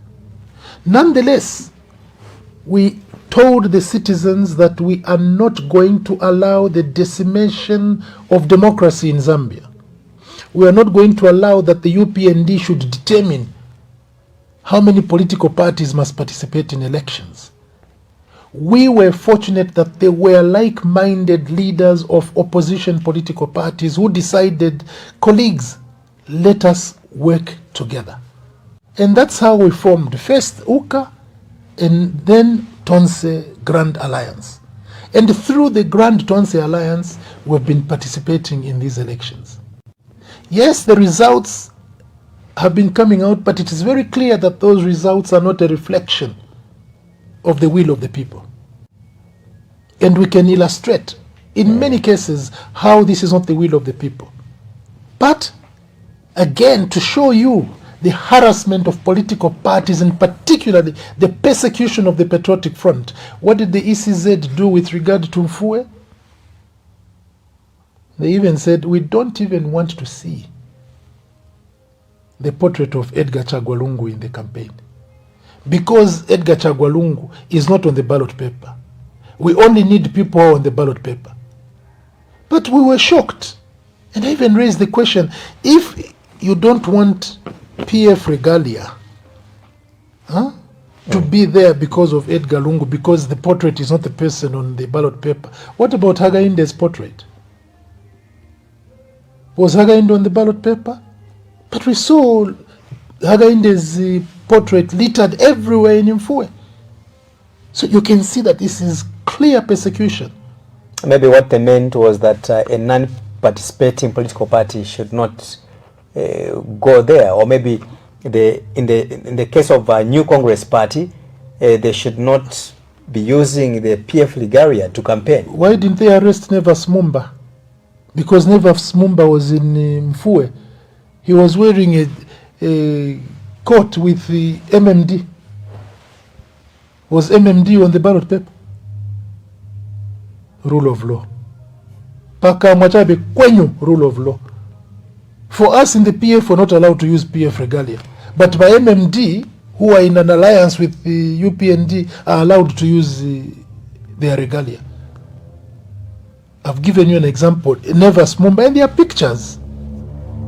Nonetheless, we told the citizens that we are not going to allow the decimation of democracy in Zambia. We are not going to allow that the UPND should determine how many political parties must participate in elections. We were fortunate that there were like-minded leaders of opposition political parties who decided, colleagues, let us work together. And that's how we formed first UCA and then Tonse Grand Alliance. And through the Grand Tonse Alliance, we've been participating in these elections. Yes, the results have been coming out, but it is very clear that those results are not a reflection of the will of the people. And we can illustrate, in many cases, how this is not the will of the people. But, again, to show you the harassment of political parties, and particularly the persecution of the Patriotic Front, what did the ECZ do with regard to Mfue? They even said, we don't even want to see the portrait of Edgar Chagwalungu in the campaign, because Edgar Chagwalungu is not on the ballot paper. We only need people on the ballot paper. But we were shocked. And I even raised the question, if you don't want PF regalia to be there because of Edgar Lungu, because the portrait is not the person on the ballot paper, what about Hagainde's portrait? Was Hagainde on the ballot paper? But we saw Hagainde's portrait littered everywhere in Mfue. So you can see that this is clear persecution. Maybe what they meant was that a non-participating political party should not go there, or maybe in the case of a new Congress party, they should not be using the PF regalia to campaign. Why didn't they arrest Nevas Mumba? Because Nevas Mumba was in Mfue. He was wearing a coat with the MMD. Was MMD on the ballot paper? Rule of law. Paka Mwachabe kwenyu, rule of law. For us in the PF, we're not allowed to use PF regalia. But by MMD, who are in an alliance with the UPND, are allowed to use their regalia. I've given you an example. Nevas Mumba, and there are pictures.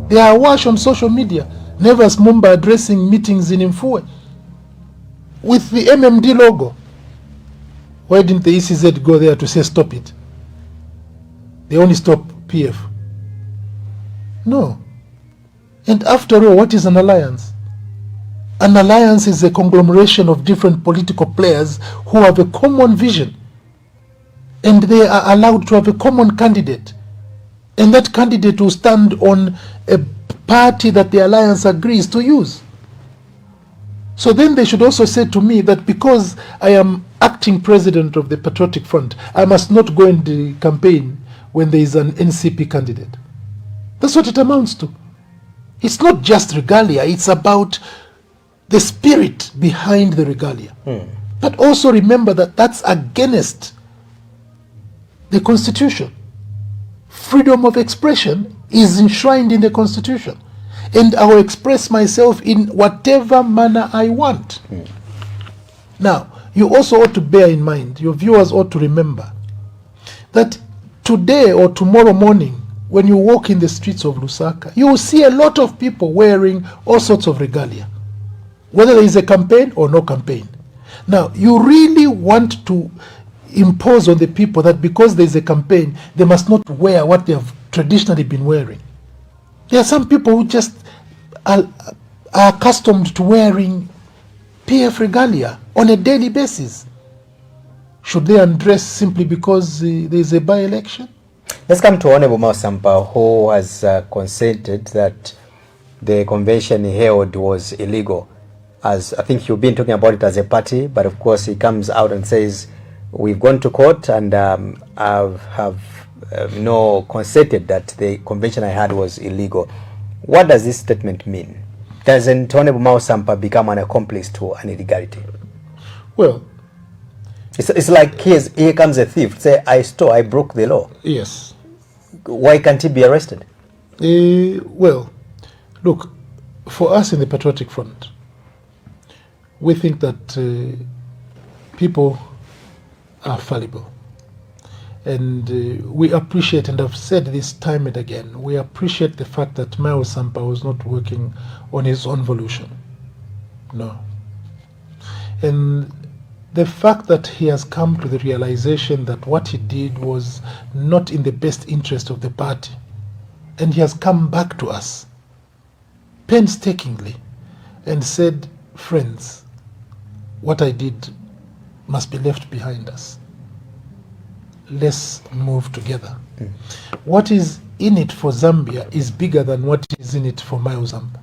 They are awash on social media. Nevas Mumba addressing meetings in Mfue with the MMD logo. Why didn't the ECZ go there to say stop it? They only stop PF. No. And after all, what is an alliance? An alliance is a conglomeration of different political players who have a common vision. And they are allowed to have a common candidate. And that candidate will stand on a party that the alliance agrees to use. So then they should also say to me that because I am acting president of the Patriotic Front, I must not go in the campaign when there is an NCP candidate. That's what it amounts to. It's not just regalia, it's about the spirit behind the regalia. But also remember that that's against the Constitution. Freedom of expression is enshrined in the Constitution. And I will express myself in whatever manner I want. Now, you also ought to bear in mind, your viewers ought to remember, that today or tomorrow morning, when you walk in the streets of Lusaka, you will see a lot of people wearing all sorts of regalia, whether there is a campaign or no campaign. Now, you really want to impose on the people that because there is a campaign, they must not wear what they have traditionally been wearing. There are some people who just are accustomed to wearing PF regalia on a daily basis. Should they undress simply because there is a by-election? Let's come to Honorable Mausampa, who has consented that the convention he held was illegal. As I think you've been talking about it as a party, but of course he comes out and says, we've gone to court and I have consented that the convention I had was illegal. What does this statement mean? Doesn't Honorable Mausampa become an accomplice to an illegality? Well, it's like here comes a thief. Say, I stole, I broke the law. yes. Why can't he be arrested? Well, look, for us in the Patriotic Front, we think that people are fallible. And we appreciate, and I've said this time and again, we appreciate the fact that Mausampa was not working on his own volition. No. And the fact that he has come to the realization that what he did was not in the best interest of the party, and he has come back to us painstakingly and said, friends, what I did must be left behind us. Let's move together. What is in it for Zambia is bigger than what is in it for Mausampa.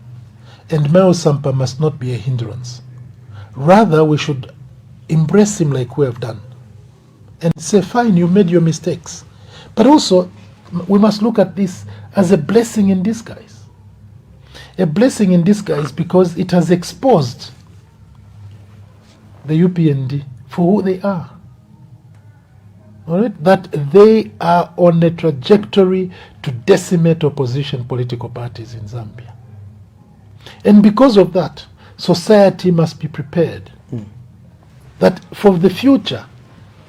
And Mausampa must not be a hindrance. Rather, we should embrace him like we have done and say, fine, you made your mistakes. But also, we must look at this as a blessing in disguise. A blessing in disguise because it has exposed the UPND for who they are. All right? That they are on a trajectory to decimate opposition political parties in Zambia. And because of that, society must be prepared. That for the future,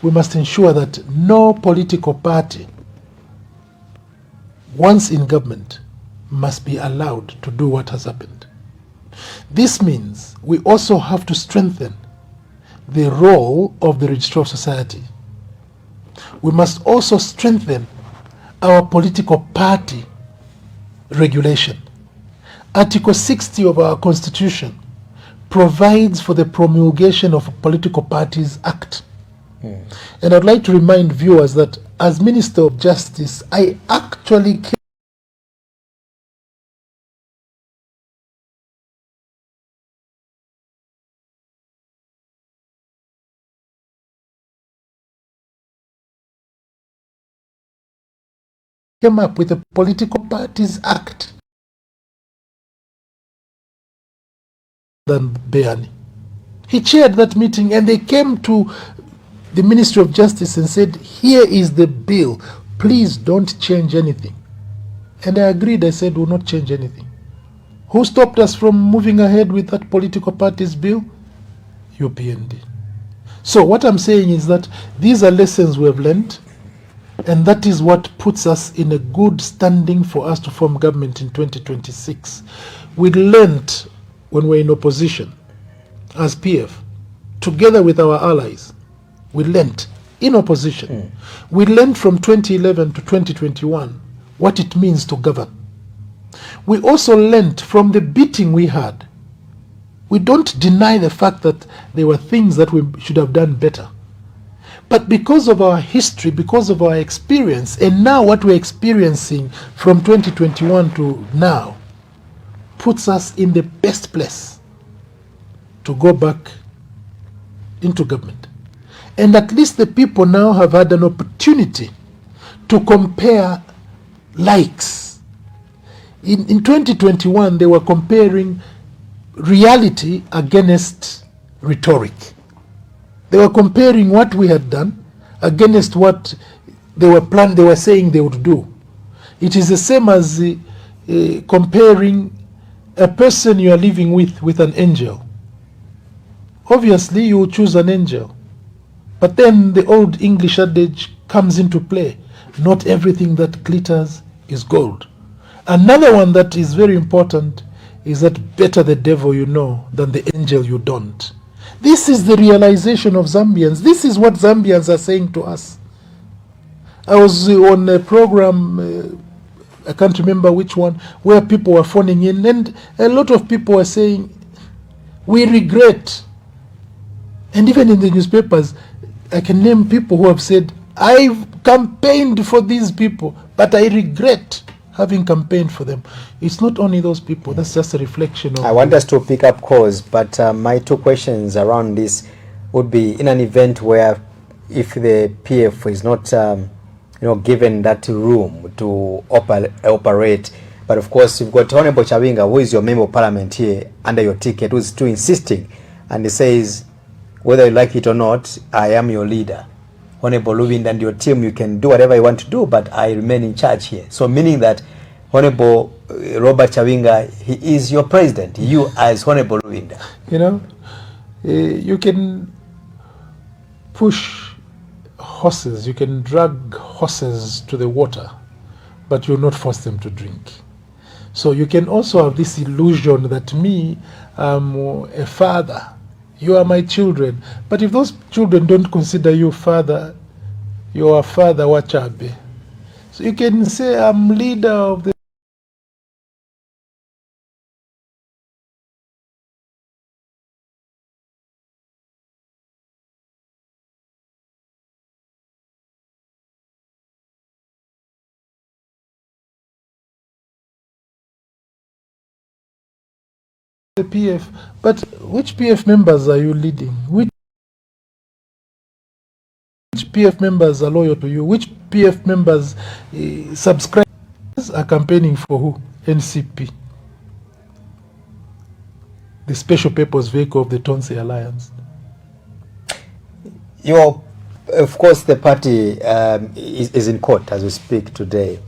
we must ensure that no political party, once in government, must be allowed to do what has happened. This means we also have to strengthen the role of the Registrar of Society. We must also strengthen our political party regulation. Article 60 of our Constitution provides for the promulgation of a Political Parties Act. And I'd like to remind viewers that as Minister of Justice, I actually came up with a Political Parties Act than Beani. He chaired that meeting and they came to the Ministry of Justice and said, here is the bill, please don't change anything. And I agreed, I said, we'll not change anything. Who stopped us from moving ahead with that political parties bill? UPND. So what I'm saying is that these are lessons we have learned, and that is what puts us in a good standing for us to form government in 2026. We learned when we're in opposition as PF, together with our allies, we learned in opposition. We learned from 2011 to 2021 what it means to govern. We also learned from the beating we had. We don't deny the fact that there were things that we should have done better. But because of our history, because of our experience, and now what we're experiencing from 2021 to now, puts us in the best place to go back into government. And at least the people now have had an opportunity to compare likes. In 2021, they were comparing reality against rhetoric. They were comparing what we had done against what they were saying they would do. It is the same as comparing a person you are living with an angel. Obviously, you will choose an angel. But then the old English adage comes into play. Not everything that glitters is gold. Another one that is very important is that better the devil you know than the angel you don't. This is the realization of Zambians. This is what Zambians are saying to us. I was on a program, I can't remember which one, where people were phoning in, and a lot of people were saying, we regret. And even in the newspapers, I can name people who have said, I've campaigned for these people, but I regret having campaigned for them. It's not only those people, that's just a reflection of... I want us to pick up calls, but my two questions around this would be, in an event where if the PF is not given that room to operate, but of course you've got Honorable Chawinga, who is your member of parliament here under your ticket, who is too insisting, and he says, whether you like it or not, I am your leader. Honorable Lubinda and your team, you can do whatever you want to do, but I remain in charge here. So meaning that Honorable Robert Chawinga, he is your president, you as Honorable Lubinda. You know, you can push horses, you can drag horses to the water, but you will not force them to drink. So you can also have this illusion that me, I'm a father, you are my children. But if those children don't consider you father, you are father wachabe. So you can say, I'm leader of the PF. But which PF members are you leading? Which PF members are loyal to you? Which PF members subscribe are campaigning for who? NCP, the special purpose vehicle of the Tonse Alliance. Of course, the party is in court as we speak today.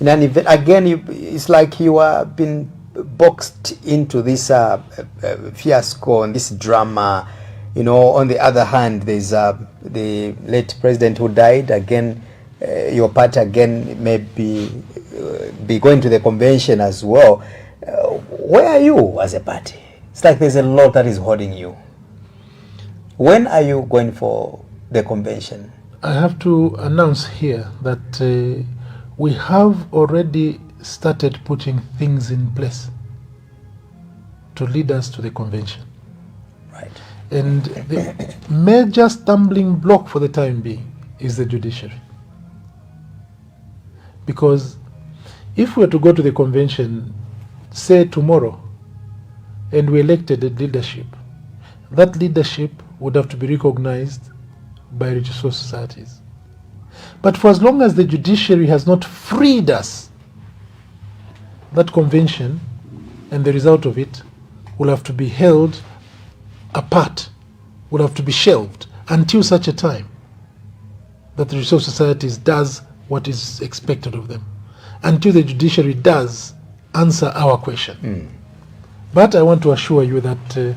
In an event, again, it's like you are being boxed into this fiasco and this drama. On the other hand, there's the late president who died. Again, your party again may be going to the convention as well. Where are you as a party? It's like there's a lot that is holding you. When are you going for the convention? I have to announce here that we have already started putting things in place to lead us to the convention. Right. And the major stumbling block for the time being is the judiciary. Because if we were to go to the convention, say tomorrow, and we elected a leadership, that leadership would have to be recognized by religious societies. But for as long as the judiciary has not freed us, that convention and the result of it will have to be held apart, will have to be shelved until such a time that the religious societies does what is expected of them, until the judiciary does answer our question. But I want to assure you that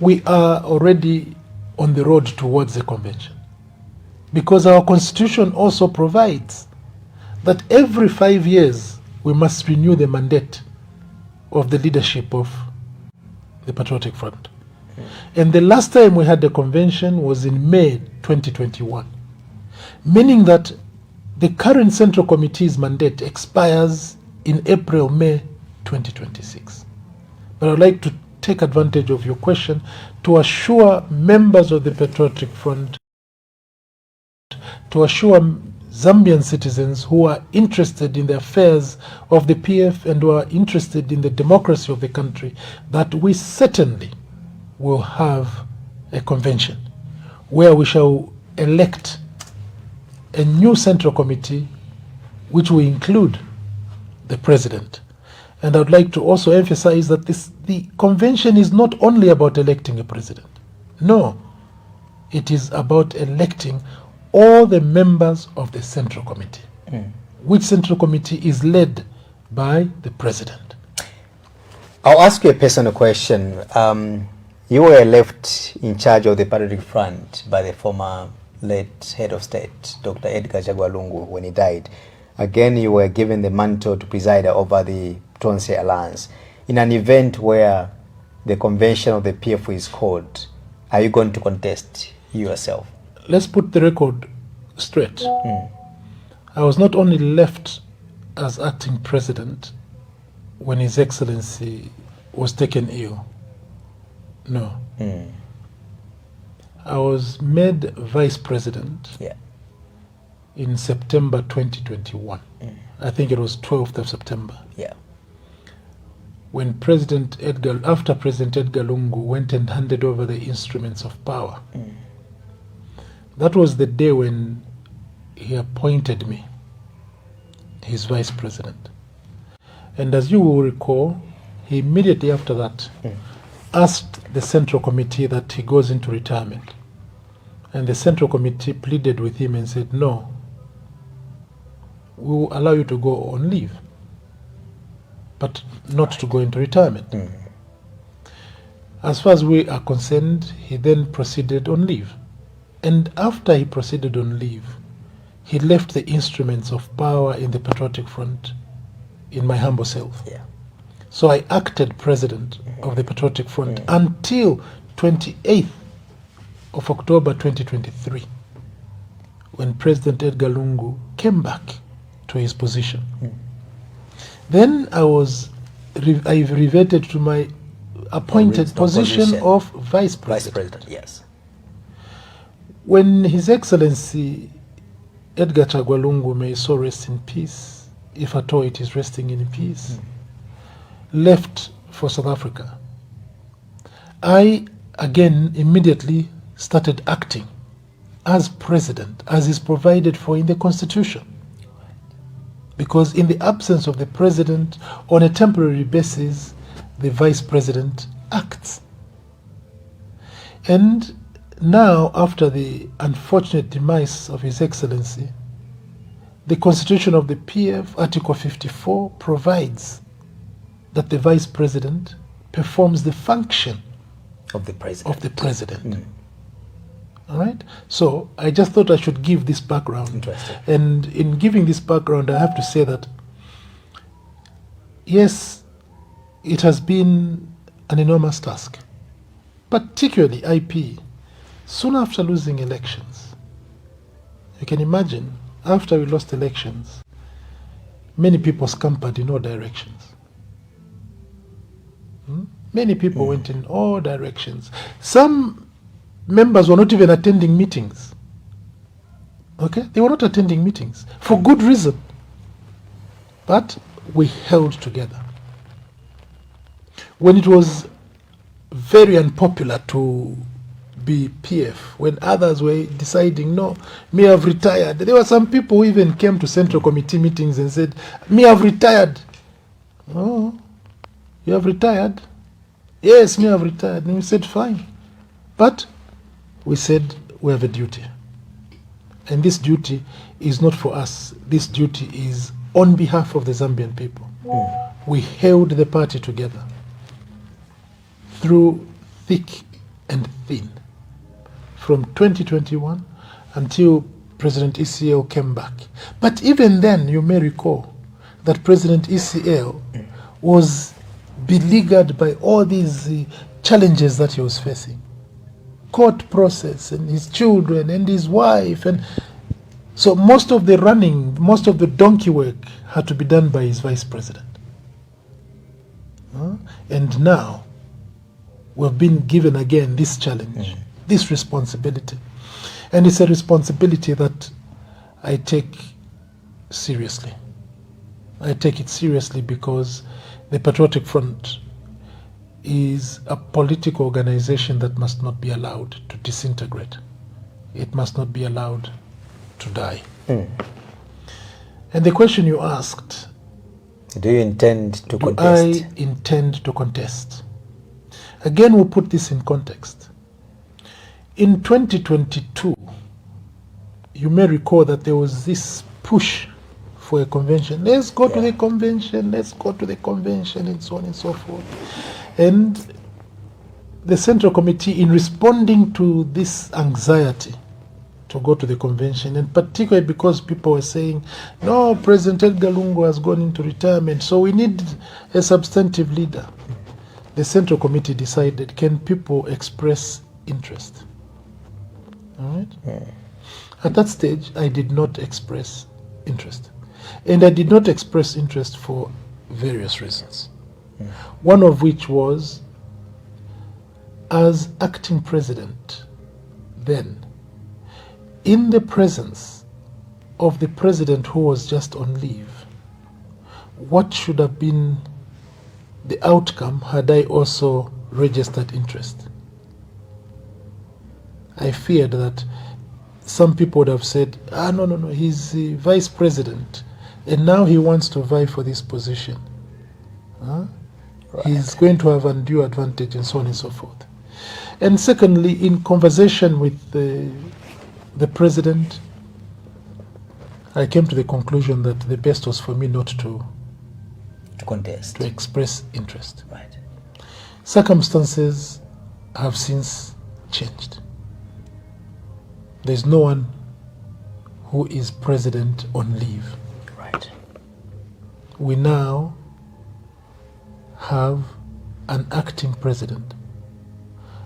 we are already on the road towards the convention, because our constitution also provides that every 5 years we must renew the mandate of the leadership of the Patriotic Front. And the last time we had the convention was in May 2021, meaning that the current Central Committee's mandate expires in April, May 2026. But I'd like to take advantage of your question to assure members of the Patriotic Front, to assure Zambian citizens who are interested in the affairs of the PF and who are interested in the democracy of the country that we certainly will have a convention where we shall elect a new Central Committee which will include the President. And I'd like to also emphasize that the convention is not only about electing a president. No, It is about electing all the members of the Central Committee, which Central Committee is led by the President. I'll ask you a personal question. You were left in charge of the Patriotic Front by the former late head of state, Dr. Edgar Chagwa Lungu, when he died. Again, you were given the mantle to preside over the Tonse Alliance. In an event where the convention of the PF is called, are you going to contest yourself? Let's put the record straight. I was not only left as acting president when His Excellency was taken ill. No. I was made vice president in September 2021. I think it was 12th of September. When after President Edgar Lungu went and handed over the instruments of power. That was the day when he appointed me his vice president. And as you will recall, he immediately after that asked the Central Committee that he goes into retirement. And the Central Committee pleaded with him and said, no, we will allow you to go on leave, but not to go into retirement. As far as we are concerned, he then proceeded on leave. And after he proceeded on leave, he left the instruments of power in the Patriotic Front in my humble self. So I acted president of the Patriotic Front until 28th of October 2023, when President Edgar Lungu came back to his position. Then I reverted to my appointed position of vice president. When His Excellency Edgar Chagwa Lungu, may so rest in peace, if at all it is resting in peace, left for South Africa, I again immediately started acting as president, as is provided for in the Constitution. Because in the absence of the president, on a temporary basis, the vice president acts. And now, after the unfortunate demise of His Excellency, the Constitution of the PF, Article 54, provides that the vice president performs the function of the president. All right? So I just thought I should give this background. Interesting. And in giving this background, I have to say that, yes, it has been an enormous task, particularly IP, soon after losing elections. You can imagine, after we lost elections, many people scampered in all directions. Many people went in all directions. Some members were not even attending meetings. Okay? They were not attending meetings for good reason. But we held together. When it was very unpopular to be PF, when others were deciding, no, me have retired. There were some people who even came to Central Committee meetings and said, me have retired. Oh, you have retired? Yes, me have retired. And we said, fine. But we said, we have a duty. And this duty is not for us. This duty is on behalf of the Zambian people. We held the party together through thick and thin, from 2021 until President ECL came back. But even then, you may recall that President ECL was beleaguered by all these challenges that he was facing. Court process, and his children, and his wife. And so most of the running, most of the donkey work had to be done by his vice president. And now, we've been given again this challenge, this responsibility. And it's a responsibility that I take seriously. I take it seriously because the Patriotic Front is a political organization that must not be allowed to disintegrate. It must not be allowed to die. And the question you asked, do you intend to contest? I intend to contest. Again, we'll put this in context. in 2022, you may recall that there was this push for a convention. Let's go to the convention, let's go to the convention, and so on and so forth. And the Central Committee, in responding to this anxiety to go to the convention, and particularly because people were saying, no, President Edgar Lungu has gone into retirement, so we need a substantive leader. The Central Committee decided, can people express interest? All right? Yeah. At that stage, I did not express interest. And I did not express interest for various reasons. One of which was, as acting president then, in the presence of the president who was just on leave, what should have been the outcome had I also registered interest? I feared that some people would have said, no, he's the vice president, and now he wants to vie for this position. Right. He's going to have undue advantage, and so on and so forth. And secondly, in conversation with the president, I came to the conclusion that the best was for me not to contest, to express interest. Right. Circumstances have since changed. There's no one who is president on leave. Right. We now have an acting president,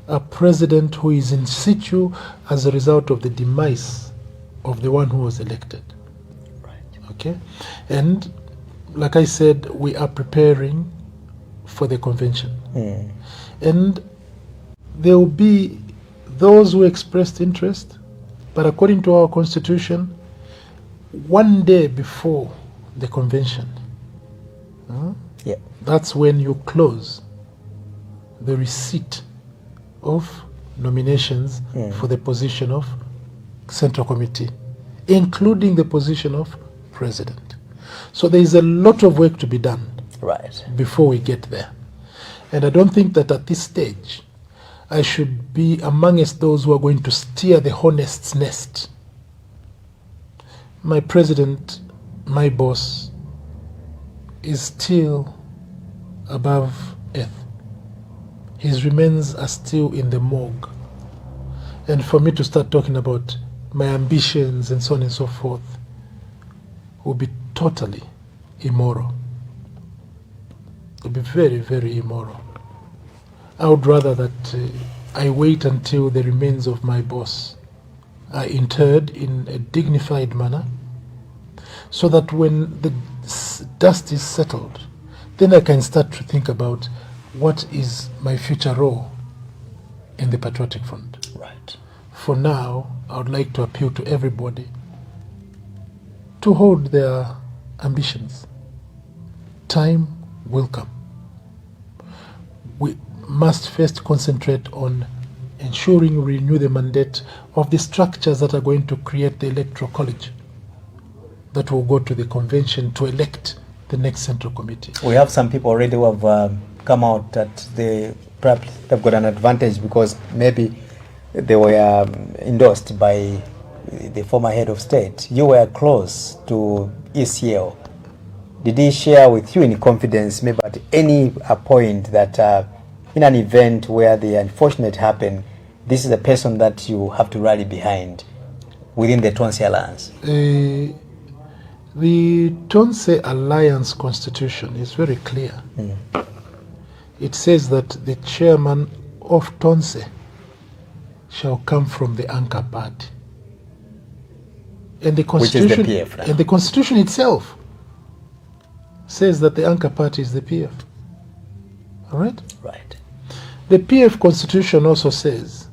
a president who is in situ as a result of the demise of the one who was elected. Right. Okay? And like I said, we are preparing for the convention. And there will be those who expressed interest, but according to our constitution, one day before the convention, that's when you close the receipt of nominations for the position of Central Committee, including the position of President. So there is a lot of work to be done before we get there. And I don't think that at this stage I should be amongst those who are going to steer the hornet's nest. My president, my boss, is still above earth. His remains are still in the morgue. And for me to start talking about my ambitions and so on and so forth would be totally immoral. It would be very, very immoral. I would rather that I wait until the remains of my boss are interred in a dignified manner, so that when the dust is settled, then I can start to think about what is my future role in the Patriotic Front. Right. For now, I would like to appeal to everybody to hold their ambitions. Time will come. We must first concentrate on ensuring we renew the mandate of the structures that are going to create the electoral college that will go to the convention to elect the next Central Committee. We have some people already who have come out that they perhaps have got an advantage because maybe they were endorsed by the former head of state. You were close to ECL. Did he share with you in confidence, maybe at any point, that in an event where the unfortunate happened, this is a person that you have to rally behind within the Tonse Alliance? The Tonse Alliance Constitution is very clear. It says that the chairman of Tonse shall come from the anchor party. And the Constitution, which is the PF now. And the Constitution itself says that the anchor party is the PF. All right? Right. The PF Constitution also says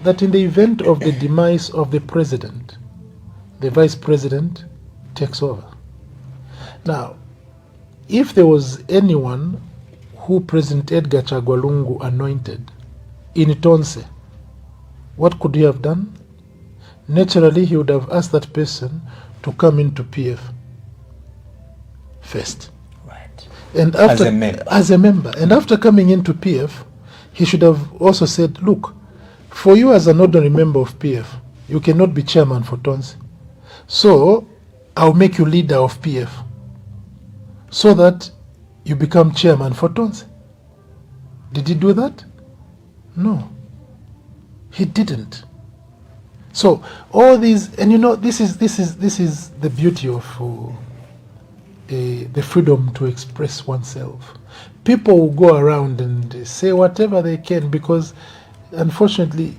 that in the event of the demise of the president, the vice president takes over. Now, if there was anyone who President Edgar Chagwa Lungu anointed in Tonse, what could he have done? Naturally, he would have asked that person to come into PF first. Right. And after, as a member. And after coming into PF, he should have also said, look, For you as an ordinary member of PF, you cannot be chairman for Tonsi. So I'll make you leader of PF so that you become chairman for Tonsi. Did he do that? No, he didn't. So all these, and you know, this is the beauty of the freedom to express oneself. People will go around and say whatever they can because, unfortunately,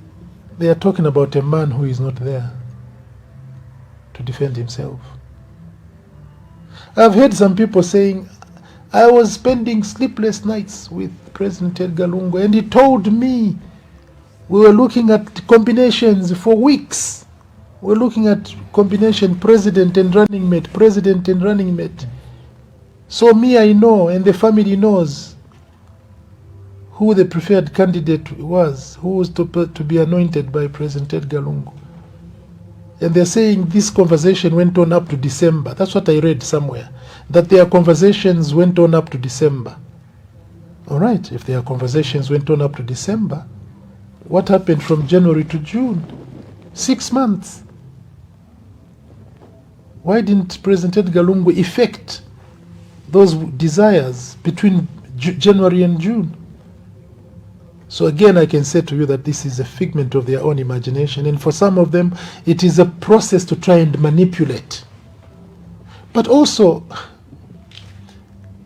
they are talking about a man who is not there to defend himself. I've heard some people saying, I was spending sleepless nights with President Edgar Lungu, and he told me we were looking at combinations for weeks. We're looking at combination president and running mate, president and running mate. So me, I know, and the family knows who the preferred candidate was, who was to be anointed by President Edgar Lungu. And they're saying this conversation went on up to December. That's what I read somewhere, that their conversations went on up to December. All right, if their conversations went on up to December, what happened from January to June? 6 months. Why didn't President Edgar Lungu effect those desires between January and June? So again, I can say to you that this is a figment of their own imagination, and for some of them, it is a process to try and manipulate. But also,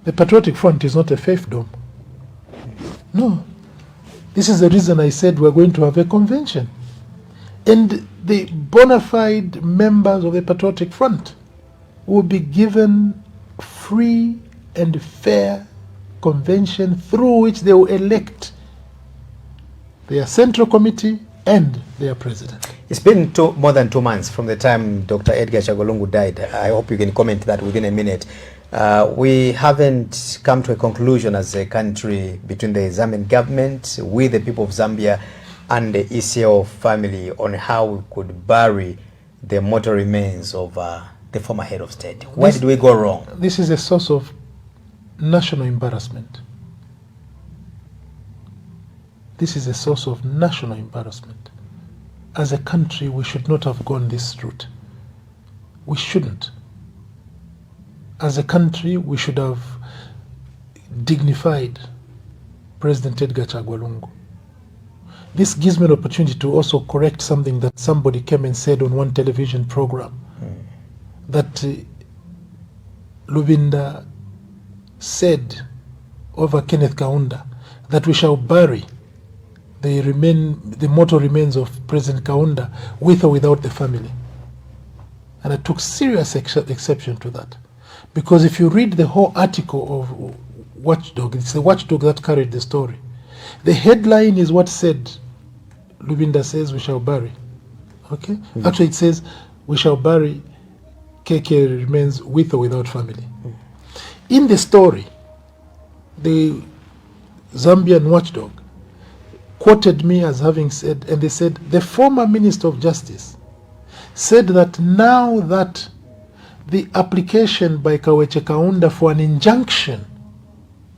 the Patriotic Front is not a fiefdom. No. This is the reason I said we're going to have a convention. And the bona fide members of the Patriotic Front will be given free and fair convention through which they will elect their central committee and their president. It's been more than 2 months from the time Dr. Edgar Chagwa died. I hope you can comment that within a minute. We haven't come to a conclusion as a country between the Zambian government, with the people of Zambia, and the ECL family on how we could bury the mortal remains of the former head of state. Where did we go wrong? This is a source of national embarrassment. This is a source of national embarrassment. As a country, we should not have gone this route. We shouldn't. As a country, we should have dignified President Edgar Chagwa Lungu. This gives me an opportunity to also correct something that somebody came and said on one television program, that Lubinda said over Kenneth Kaunda that we shall bury the mortal remains of President Kaunda with or without the family. And I took serious exception to that. Because if you read the whole article of Watchdog, it's the Watchdog that carried the story. The headline is what said, Lubinda says we shall bury. Okay? Mm-hmm. Actually it says we shall bury KK remains with or without family. Mm-hmm. In the story, the Zambian Watchdog quoted me as having said, and they said, the former Minister of Justice said that now that the application by Kaweche Kaunda for an injunction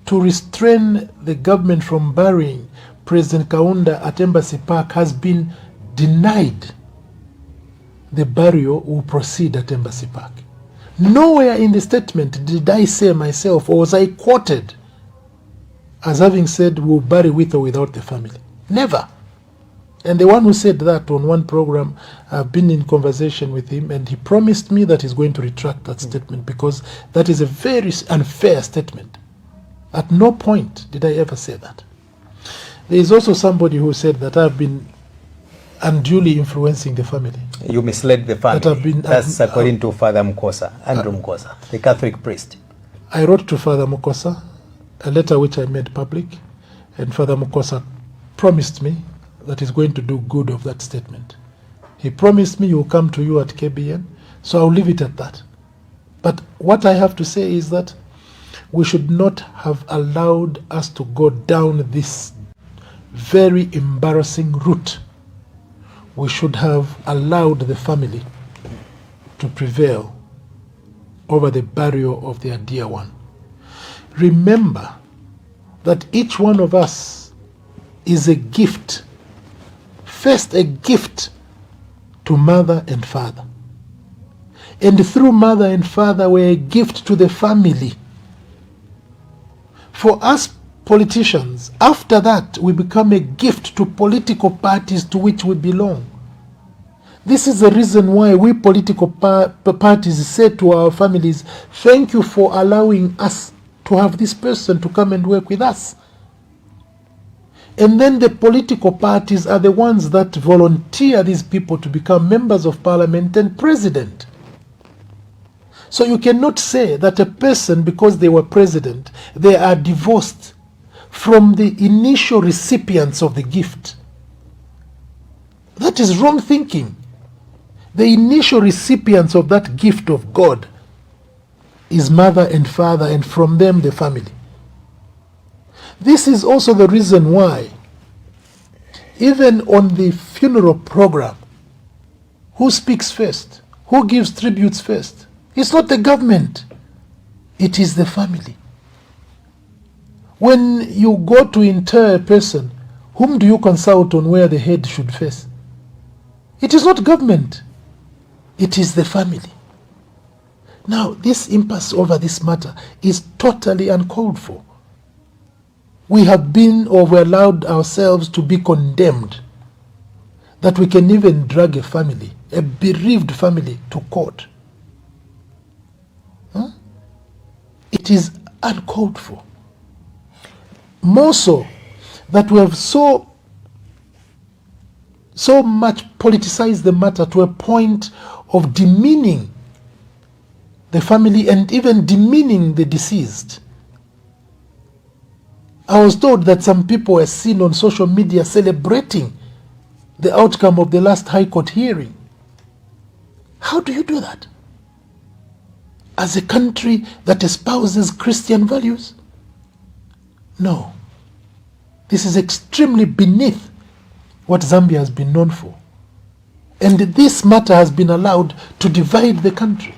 to restrain the government from burying President Kaunda at Embassy Park has been denied, the burial will proceed at Embassy Park. Nowhere in the statement did I say myself, or was I quoted as having said we'll bury with or without the family. Never. And the one who said that on one program, I've been in conversation with him, and he promised me that he's going to retract that statement, because that is a very unfair statement. At no point did I ever say that. There is also somebody who said that I've been unduly influencing the family. You misled the family. That's according to Father Mukosa, Andrew Mukosa, the Catholic priest. I wrote to Father Mukosa a letter which I made public, and Father Mukosa promised me that he's going to do good of that statement. He promised me he will come to you at KBN, so I'll leave it at that. But what I have to say is that we should not have allowed us to go down this very embarrassing route. We should have allowed the family to prevail over the burial of their dear one. Remember that each one of us is a gift first a gift to mother and father. And through mother and father, we're a gift to the family. For us politicians, after that, we become a gift to political parties to which we belong. This is the reason why we political parties say to our families, thank you for allowing us to have this person to come and work with us. And then the political parties are the ones that volunteer these people to become members of parliament and president. So you cannot say that a person, because they were president, they are divorced from the initial recipients of the gift. That is wrong thinking. The initial recipients of that gift of God is mother and father, and from them the family. This is also the reason why, even on the funeral program, who speaks first? Who gives tributes first? It's not the government. It is the family. When you go to inter a person, whom do you consult on where the head should face? It is not government. It is the family. Now, this impasse over this matter is totally uncalled for. We have been, or we allowed ourselves to be condemned, that we can even drag a family, a bereaved family, to court. It is uncalled for. More so that we have so much politicized the matter to a point of demeaning the family and even demeaning the deceased. I was told that some people were seen on social media celebrating the outcome of the last High Court hearing. How do you do that? As a country that espouses Christian values? No. This is extremely beneath what Zambia has been known for. And this matter has been allowed to divide the country.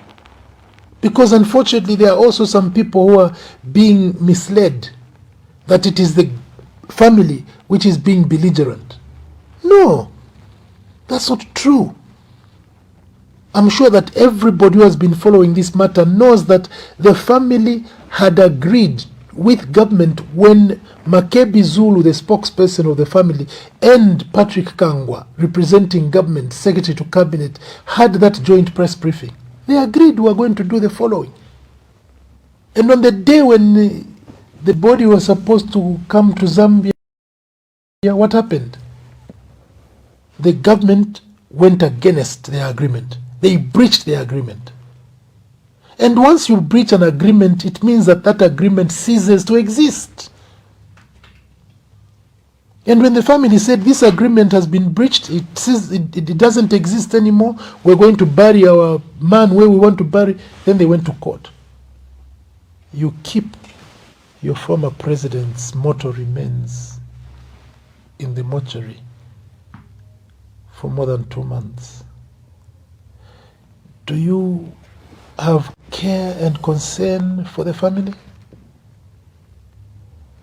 Because unfortunately there are also some people who are being misled that it is the family which is being belligerent. No, that's not true. I'm sure that everybody who has been following this matter knows that the family had agreed with government when Makebi Zulu, the spokesperson of the family, and Patrick Kangwa, representing government, secretary to cabinet, had that joint press briefing. They agreed we were going to do the following. And on the day when the body was supposed to come to Zambia, what happened? The government went against their agreement. They breached the agreement. And once you breach an agreement, it means that that agreement ceases to exist. And when the family said this agreement has been breached, it doesn't exist anymore, we're going to bury our man where we want to bury, then they went to court. You keep your former president's mortal remains in the mortuary for more than 2 months. Do you have care and concern for the family?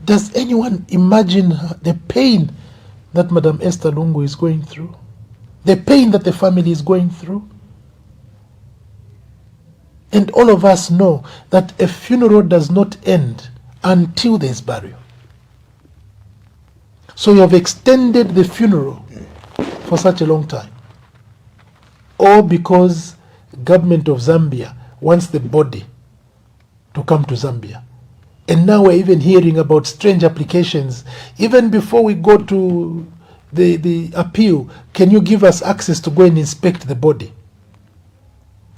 Does anyone imagine the pain that Madam Esther Lungu is going through? The pain that the family is going through? And all of us know that a funeral does not end until there is burial. So you have extended the funeral for such a long time. Or because government of Zambia wants the body to come to Zambia. And now we're even hearing about strange applications. Even before we go to the appeal, can you give us access to go and inspect the body?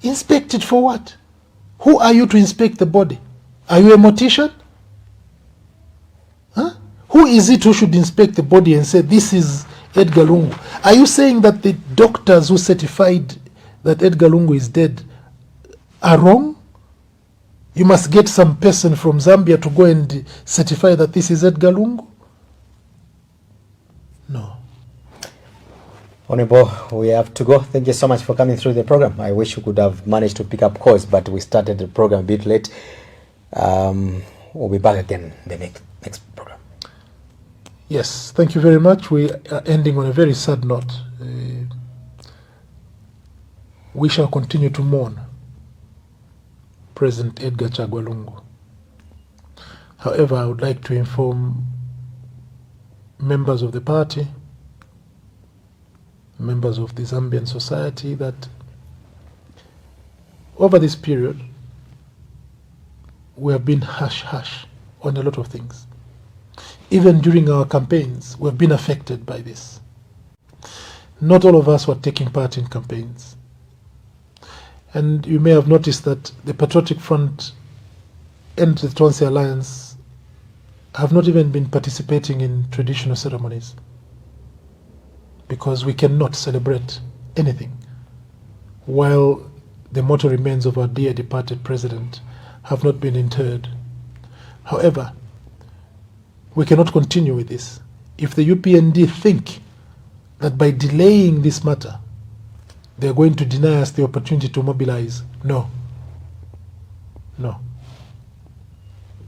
Inspect it for what? Who are you to inspect the body? Are you a mortician? Huh? Who is it who should inspect the body and say, this is Edgar Lungu? Are you saying that the doctors who certified that Edgar Lungu is dead are wrong? You must get some person from Zambia to go and certify that this is Edgar Lungu? No. Honorable, we have to go. Thank you so much for coming through the program. I wish we could have managed to pick up calls, but we started the program a bit late. We'll be back again the next program. Yes, thank you very much. We are ending on a very sad note. We shall continue to mourn President Edgar Chagwa Lungu. However, I would like to inform members of the party, members of the Zambian society, that over this period, we have been hush-hush on a lot of things. Even during our campaigns, we have been affected by this. Not all of us were taking part in campaigns. And you may have noticed that the Patriotic Front and the Tonse Alliance have not even been participating in traditional ceremonies, because we cannot celebrate anything while the mortal remains of our dear departed president have not been interred. However, we cannot continue with this. If the UPND think that by delaying this matter, they are going to deny us the opportunity to mobilize, no. No.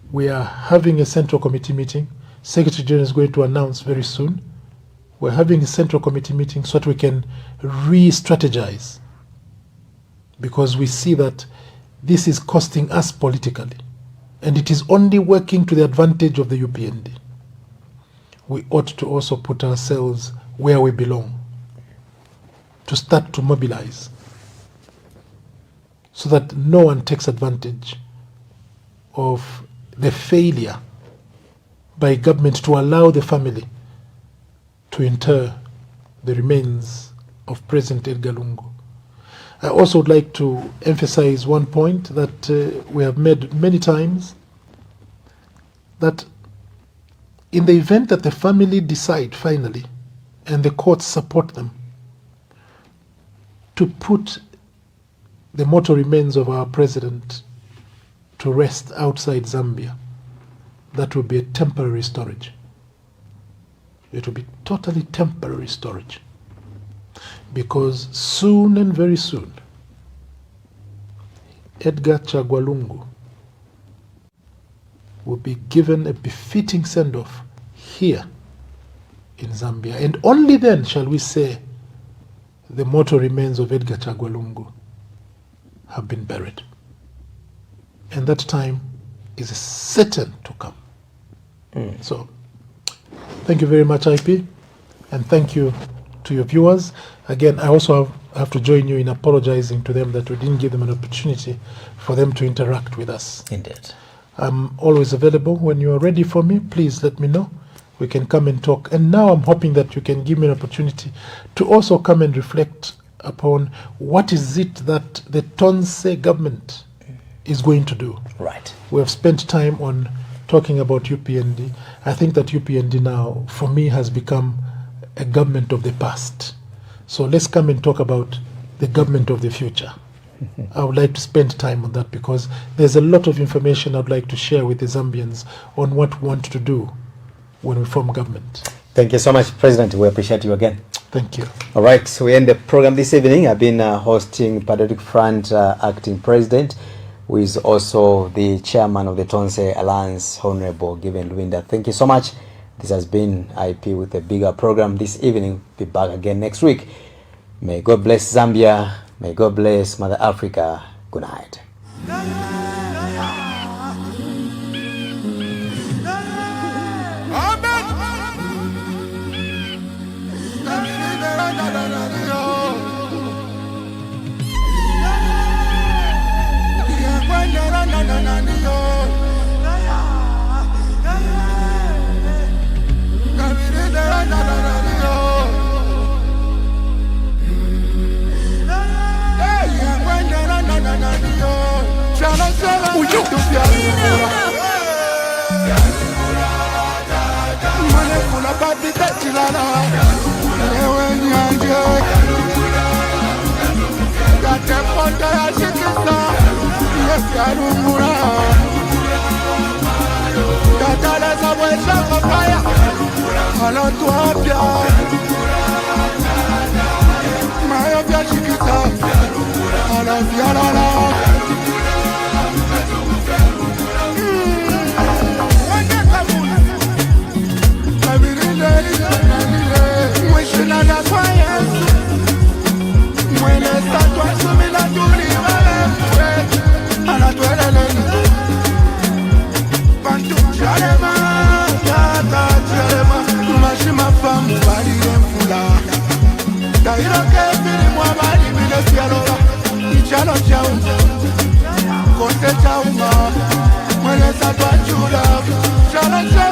We are having a Central Committee meeting. Secretary General is going to announce very soon. We're having a Central Committee meeting so that we can re-strategize, because we see that this is costing us politically, and it is only working to the advantage of the UPND. We ought to also put ourselves where we belong, to start to mobilize, so that no one takes advantage of the failure by government to allow the family to inter the remains of President Edgar Lungu. I also would like to emphasize one point that we have made many times, that in the event that the family decide finally, and the courts support them, to put the mortal remains of our president to rest outside Zambia, that will be a temporary storage. It will be totally temporary storage, because soon and very soon, Edgar Chagwa Lungu will be given a befitting send-off here in Zambia, and only then shall we say the mortal remains of Edgar Chagwa Lungu have been buried. And that time is certain to come. So, thank you very much, IP, and thank you to your viewers. Again, I also have to join you in apologizing to them that we didn't give them an opportunity for them to interact with us. Indeed. I'm always available. When you are ready for me, please let me know. We can come and talk. And now I'm hoping that you can give me an opportunity to also come and reflect upon what is it that the Tonse government is going to do. Right. We have spent time on talking about UPND. I think that UPND now, for me, has become a government of the past. So let's come and talk about the government of the future. I would like to spend time on that, because there's a lot of information I'd like to share with the Zambians on what we want to do when we form government. Thank you so much, President. We appreciate you again. Thank you. All right, so we end the program this evening. I've been hosting Patriotic Front acting president, who is also the chairman of the Tonse Alliance, Honorable Given Lubinda. Thank you so much. This has been IP with a bigger program this evening. Be back again next week. May God bless Zambia. May God bless Mother Africa. Good night. I iroke biri mwabali mine sialola ichalo chauma konte chauma mweleza twachula chalo chauma